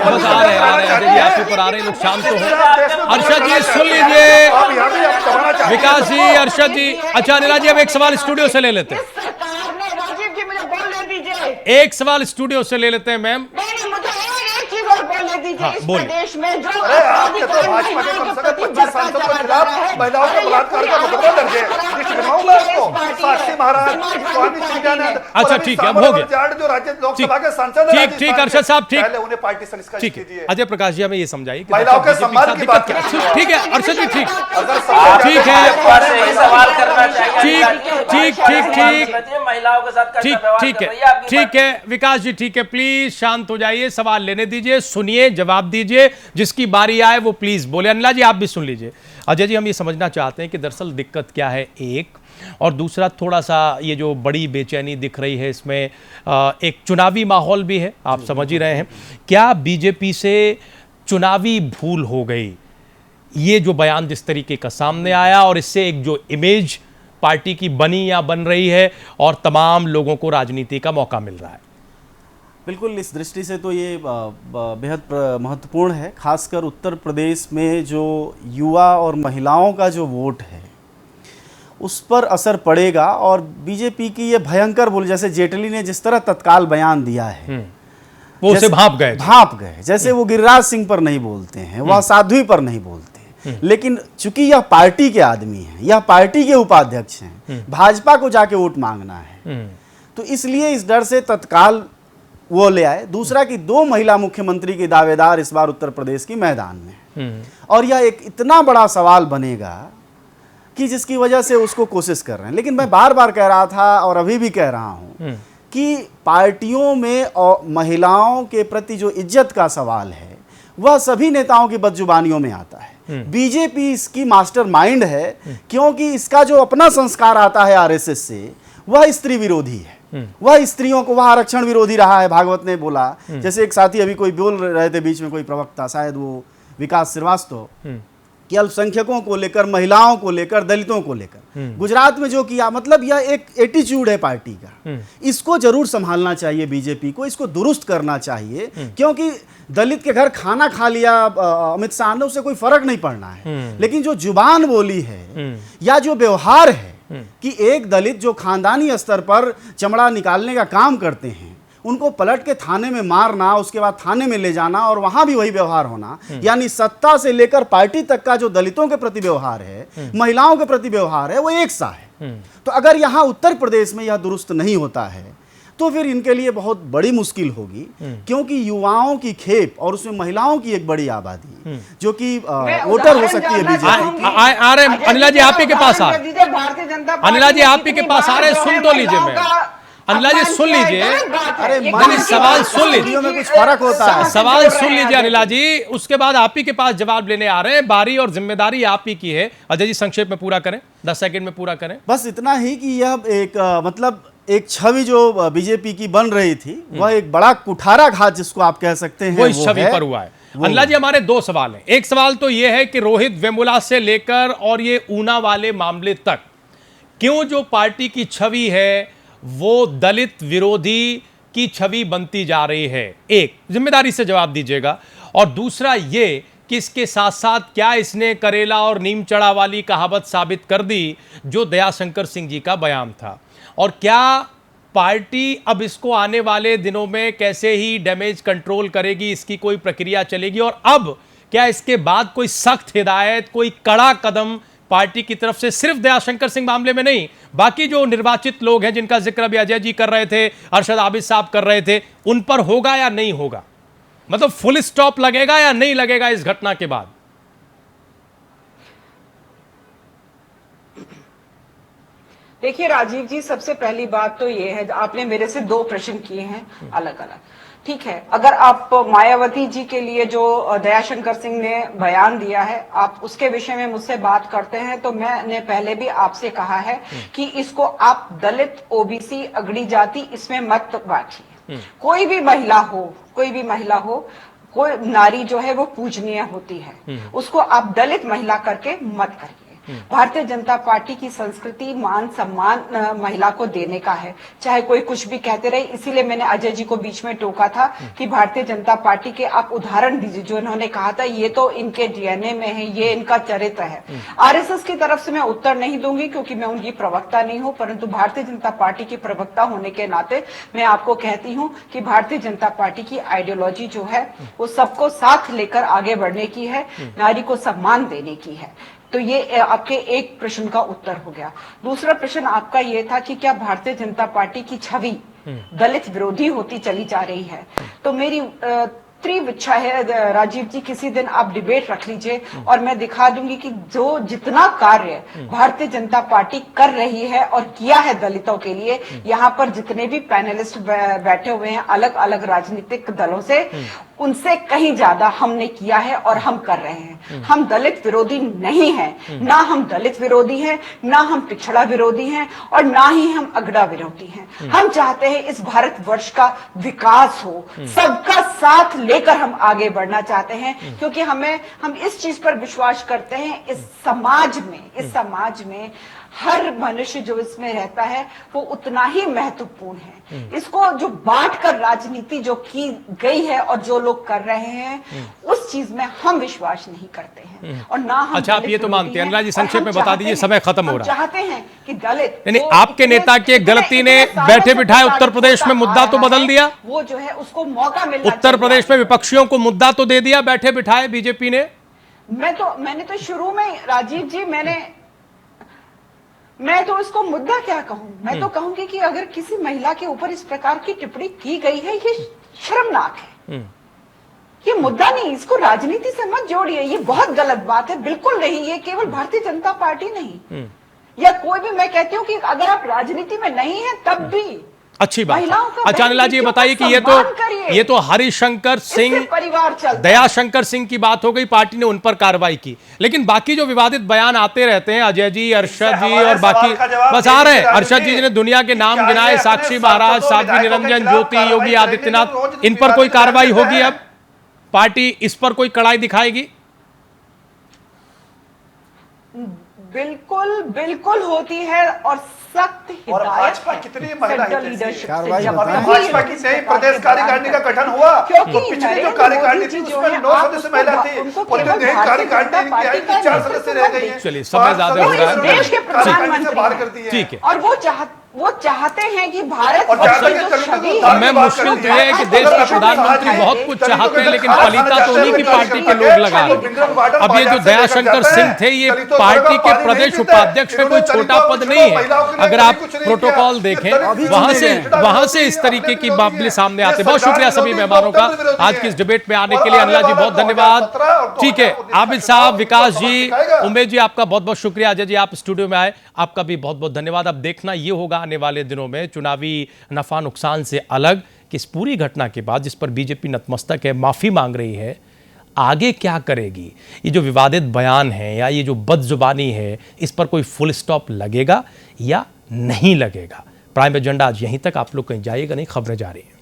बस आ रहे आपके ऊपर आ रहे, लोग शांत तो हो। अरशद जी सुन लीजिए, विकास जी, अरशद जी। अच्छा अनिला जी, अब एक सवाल स्टूडियो से ले लेते हैं। राजीव जी मुझे बोलने दीजिए, एक सवाल स्टूडियो से ले लेते हैं मैम। बोलने दीजिए। इस प्रदेश में जो आपके तो भाजपा के कम से कम 25 सांसदों के खिलाफ महिलाओं के बलात्कार का मुकदमा दर्ज है। साक्षी महाराज, स्वामी चिन्मयानंद, अच्छा ठीक है, अब हो गया। जो राज्य लोकसभा के सांसद हैं, ठीक अरशद साहब, ठीक, पहले उन्हें पार्टी से निष्कासित कीजिए। अजय प्रकाश जी हमें ये समझाइए कि महिलाओं के सम्मान की बात क्या? ठीक है अरशद जी, ठीक ठीक है, सवाल करना चाहिए। ठीक, महिलाओं के साथ ठीक है विकास जी, ठीक है, प्लीज शांत हो जाइए, सवाल लेने दीजिए, सुनिए, जवाब जवाब दीजिए, जिसकी बारी आए वो प्लीज बोले। अनिला जी आप भी सुन लीजिए। अजय जी, हम ये समझना चाहते हैं कि दरअसल दिक्कत क्या है, एक, और दूसरा थोड़ा सा ये जो बड़ी बेचैनी दिख रही है इसमें एक चुनावी माहौल भी है, आप समझ ही रहे हैं। क्या बीजेपी से चुनावी भूल हो गई, ये जो बयान जिस तरीके का सामने आया, और इससे एक जो इमेज पार्टी की बनी या बन रही है और तमाम लोगों को राजनीति का मौका मिल रहा है? बिल्कुल, इस दृष्टि से तो ये बेहद महत्वपूर्ण है। खासकर उत्तर प्रदेश में जो युवा और महिलाओं का जो वोट है उस पर असर पड़ेगा। और बीजेपी की ये भयंकर भूल, जैसे जेटली ने जिस तरह तत्काल बयान दिया है, वो उसे भाप गए। जैसे वो गिरिराज सिंह पर नहीं बोलते हैं, वह साध्वी पर नहीं बोलते, लेकिन चूंकि यह पार्टी के आदमी हैं, यह पार्टी के उपाध्यक्ष हैं, भाजपा को जाके वोट मांगना है, तो इसलिए इस डर से तत्काल वो ले आए। दूसरा कि 2 महिला मुख्यमंत्री के दावेदार इस बार उत्तर प्रदेश की मैदान में, और यह एक इतना बड़ा सवाल बनेगा कि जिसकी वजह से उसको कोशिश कर रहे हैं। लेकिन मैं बार बार कह रहा था और अभी भी कह रहा हूं कि पार्टियों में और महिलाओं के प्रति जो इज्जत का सवाल है वह सभी नेताओं की बदजुबानियों में आता है। बीजेपी इसकी मास्टरमाइंड है, क्योंकि इसका जो अपना संस्कार आता है आरएसएस से, वह स्त्री विरोधी है। वह स्त्रियों को, वह आरक्षण विरोधी रहा है। भागवत ने बोला, जैसे एक साथी अभी कोई बोल रहे थे बीच में, कोई प्रवक्ता, शायद वो विकास श्रीवास्तव, कि अल्पसंख्यकों को लेकर, महिलाओं को लेकर, दलितों को लेकर गुजरात में जो किया, मतलब यह एक एटीट्यूड है पार्टी का। इसको जरूर संभालना चाहिए बीजेपी को, इसको दुरुस्त करना चाहिए, क्योंकि दलित के घर खाना खा लिया अमित शाह ने, उससे कोई फर्क नहीं पड़ना है। लेकिन जो जुबान बोली है या जो व्यवहार है कि एक दलित जो खानदानी स्तर पर चमड़ा निकालने का काम करते हैं, उनको पलट के थाने में मारना, उसके बाद थाने में ले जाना और वहां भी वही व्यवहार होना, यानी सत्ता से लेकर पार्टी तक का जो दलितों के प्रति व्यवहार है, महिलाओं के प्रति व्यवहार है, वो एक सा है। तो अगर यहां उत्तर प्रदेश में यह दुरुस्त नहीं होता है तो फिर इनके लिए बहुत बड़ी मुश्किल होगी, क्योंकि युवाओं की खेप और उसमें महिलाओं की एक बड़ी आबादी जो कि वोटर हो सकती है बीजेपी। आ रहे अनिला जी, आप ही के पास आ रहे, अनिला जी आप ही के पास आ रहे, सुन तो लीजिए। मैं अनिला जी सुन लीजिए, अरे सवाल सुन लीजिए, में कुछ फर्क होता है। सवाल सुन लीजिए अनिला जी, उसके बाद आप ही के पास जवाब लेने आ रहे हैं। बारी और जिम्मेदारी आप ही की है। अजय जी संक्षेप में पूरा करें, 10 सेकंड में पूरा करें। बस इतना ही कि यह एक मतलब एक छवि जो बीजेपी की बन रही थी, वह एक बड़ा कुठाराघात जिसको आप कह सकते हैं, वो इस छवि पर हुआ है। अनिला जी, हमारे 2 सवाल हैं। एक सवाल तो यह है कि रोहित वेमुला से लेकर और ये ऊना वाले मामले तक क्यों जो पार्टी की छवि है वो दलित विरोधी की छवि बनती जा रही है? एक, जिम्मेदारी से जवाब दीजिएगा। और दूसरा ये कि इसके साथ साथ क्या इसने करेला और नीम चढ़ा वाली कहावत साबित कर दी जो दयाशंकर सिंह जी का बयान था? और क्या पार्टी अब इसको आने वाले दिनों में कैसे ही डैमेज कंट्रोल करेगी, इसकी कोई प्रक्रिया चलेगी? और अब क्या इसके बाद कोई सख्त हिदायत, कोई कड़ा कदम पार्टी की तरफ से, सिर्फ दयाशंकर सिंह मामले में नहीं, बाकी जो निर्वाचित लोग हैं जिनका जिक्र अभी अजय जी कर रहे थे, अरशद आबिद साहब कर रहे थे, उन पर होगा या नहीं होगा? मतलब फुल स्टॉप लगेगा या नहीं लगेगा इस घटना के बाद? देखिए राजीव जी, सबसे पहली बात तो ये है, आपने मेरे से 2 प्रश्न किए हैं अलग अलग। ठीक है, अगर आप मायावती जी के लिए जो दयाशंकर सिंह ने बयान दिया है, आप उसके विषय में मुझसे बात करते हैं, तो मैंने पहले भी आपसे कहा है कि इसको आप दलित, ओबीसी, अगड़ी जाति इसमें मत बांटिए। कोई भी महिला हो, कोई नारी जो है वो पूजनीय होती है, उसको आप दलित महिला करके मत करिए। भारतीय जनता पार्टी की संस्कृति मान सम्मान महिला को देने का है, चाहे कोई कुछ भी कहते रहे। इसीलिए मैंने अजय जी को बीच में टोका था कि भारतीय जनता पार्टी के आप उदाहरण दीजिए। जो इन्होंने कहा था ये तो इनके डीएनए में है, ये इनका चरित्र है। आरएसएस की तरफ से मैं उत्तर नहीं दूंगी क्योंकि मैं उनकी प्रवक्ता नहीं हूं, परंतु भारतीय जनता पार्टी की प्रवक्ता होने के नाते मैं आपको कहती हूं कि भारतीय जनता पार्टी की आइडियोलॉजी जो है वो सबको साथ लेकर आगे बढ़ने की है, नारी को सम्मान देने की है। तो ये आपके एक प्रश्न का उत्तर हो गया। दूसरा प्रश्न आपका ये था कि क्या भारतीय जनता पार्टी की छवि दलित विरोधी होती चली जा रही है? तो मेरी तीव्र इच्छा है राजीव जी, किसी दिन आप डिबेट रख लीजिए और मैं दिखा दूंगी कि जो जितना कार्य भारतीय जनता पार्टी कर रही है और किया है दलितों के लिए, यहाँ पर जितने भी पैनलिस्ट बैठे हुए हैं अलग अलग राजनीतिक दलों से, उनसे कहीं ज्यादा हमने किया है और हम कर रहे हैं। हम दलित विरोधी नहीं हैं, ना हम दलित विरोधी हैं, ना हम पिछड़ा विरोधी हैं और ना ही हम अगड़ा विरोधी हैं। हम चाहते हैं इस भारतवर्ष का विकास हो, सबका साथ लेकर हम आगे बढ़ना चाहते हैं, क्योंकि हम इस चीज पर विश्वास करते हैं, इस समाज में हर मनुष्य जो इसमें रहता है वो उतना ही महत्वपूर्ण है। इसको जो बांट कर राजनीति जो की गई है और जो लोग कर रहे हैं उस चीज में हम विश्वास नहीं करते हैं और ना हम। अच्छा, आप ये तो मानते हैं, अनुराग जी संक्षेप में बता दीजिए, समय खत्म हो रहा है। चाहते हैं कि दलित यानी आपके नेता के गलती ने बैठे बिठाए उत्तर प्रदेश में मुद्दा तो बदल दिया, वो जो है उसको मौका मिलना उत्तर प्रदेश में विपक्षियों को मुद्दा तो दे दिया बैठे बिठाए बीजेपी ने। मैंने तो शुरू में राजीव जी मैं तो इसको मुद्दा क्या कहूं, मैं तो कहूंगी कि अगर किसी महिला के ऊपर इस प्रकार की टिप्पणी की गई है ये शर्मनाक है, ये मुद्दा नहीं, इसको राजनीति से मत जोड़िए, ये बहुत गलत बात है, बिल्कुल नहीं। ये केवल भारतीय जनता पार्टी नहीं या कोई भी, मैं कहती हूँ कि अगर आप राजनीति में नहीं है तब भी अच्छी बात है। अच्छा अनिला जी बताइए कि ये तो हरिशंकर सिंह, दयाशंकर सिंह की बात हो गई, पार्टी ने उन पर कार्रवाई की, लेकिन बाकी जो विवादित बयान आते रहते हैं, अजय जी, अरशद जी और बाकी बस आ रहे हैं। अरशद जी ने दुनिया के नाम गिनाए, साक्षी महाराज, साध्वी निरंजन ज्योति, योगी आदित्यनाथ, इन पर कोई कार्रवाई होगी? अब पार्टी इस पर कोई कड़ाई दिखाएगी? बिल्कुल होती है और सख्त और हिदायत भाजपा कितनी महिला लीडरशिप कार्रवाई से बताएं। भाजपा की नई प्रदेश कार्यकारिणी का गठन हुआ, तो पिछली जो कार्यकारिणी थी उसमें 9 सदस्य महिला थी और जो नई कार्यकारिणी की आई 4 सदस्य रह गई हैं। चलिए समय ज्यादा हो रहा है, देश के प्रधानमंत्री ठीक है। और वो चाहते हैं कि भारत मैं मुश्किल तो है कि देश के प्रधानमंत्री बहुत कुछ चाहते हैं, लेकिन फलिता तो उन्हीं की पार्टी के लोग लगा रहे हैं। अब ये जो दयाशंकर सिंह थे, ये पार्टी के प्रदेश उपाध्यक्ष है, कोई छोटा पद नहीं है। अगर आप प्रोटोकॉल देखें वहां से इस तरीके की मामले सामने आते। बहुत शुक्रिया सभी मेहमानों का आज की इस डिबेट में आने के लिए। अनिला जी बहुत धन्यवाद। ठीक है, आबिद साहब, विकास जी, उमेश जी, आपका बहुत बहुत शुक्रिया। अजय जी आप स्टूडियो में आए, आपका भी बहुत बहुत धन्यवाद। अब देखना ये होगा आने वाले दिनों में चुनावी नफा नुकसान से अलग कि इस पूरी घटना के बाद जिस पर बीजेपी नतमस्तक है, माफी मांग रही है, आगे क्या करेगी। ये जो विवादित बयान है या ये जो बदजुबानी है, इस पर कोई फुल स्टॉप लगेगा या नहीं लगेगा। प्राइम एजेंडा आज यहीं तक, आप लोग कहीं जाइएगा नहीं, खबरें जारी हैं।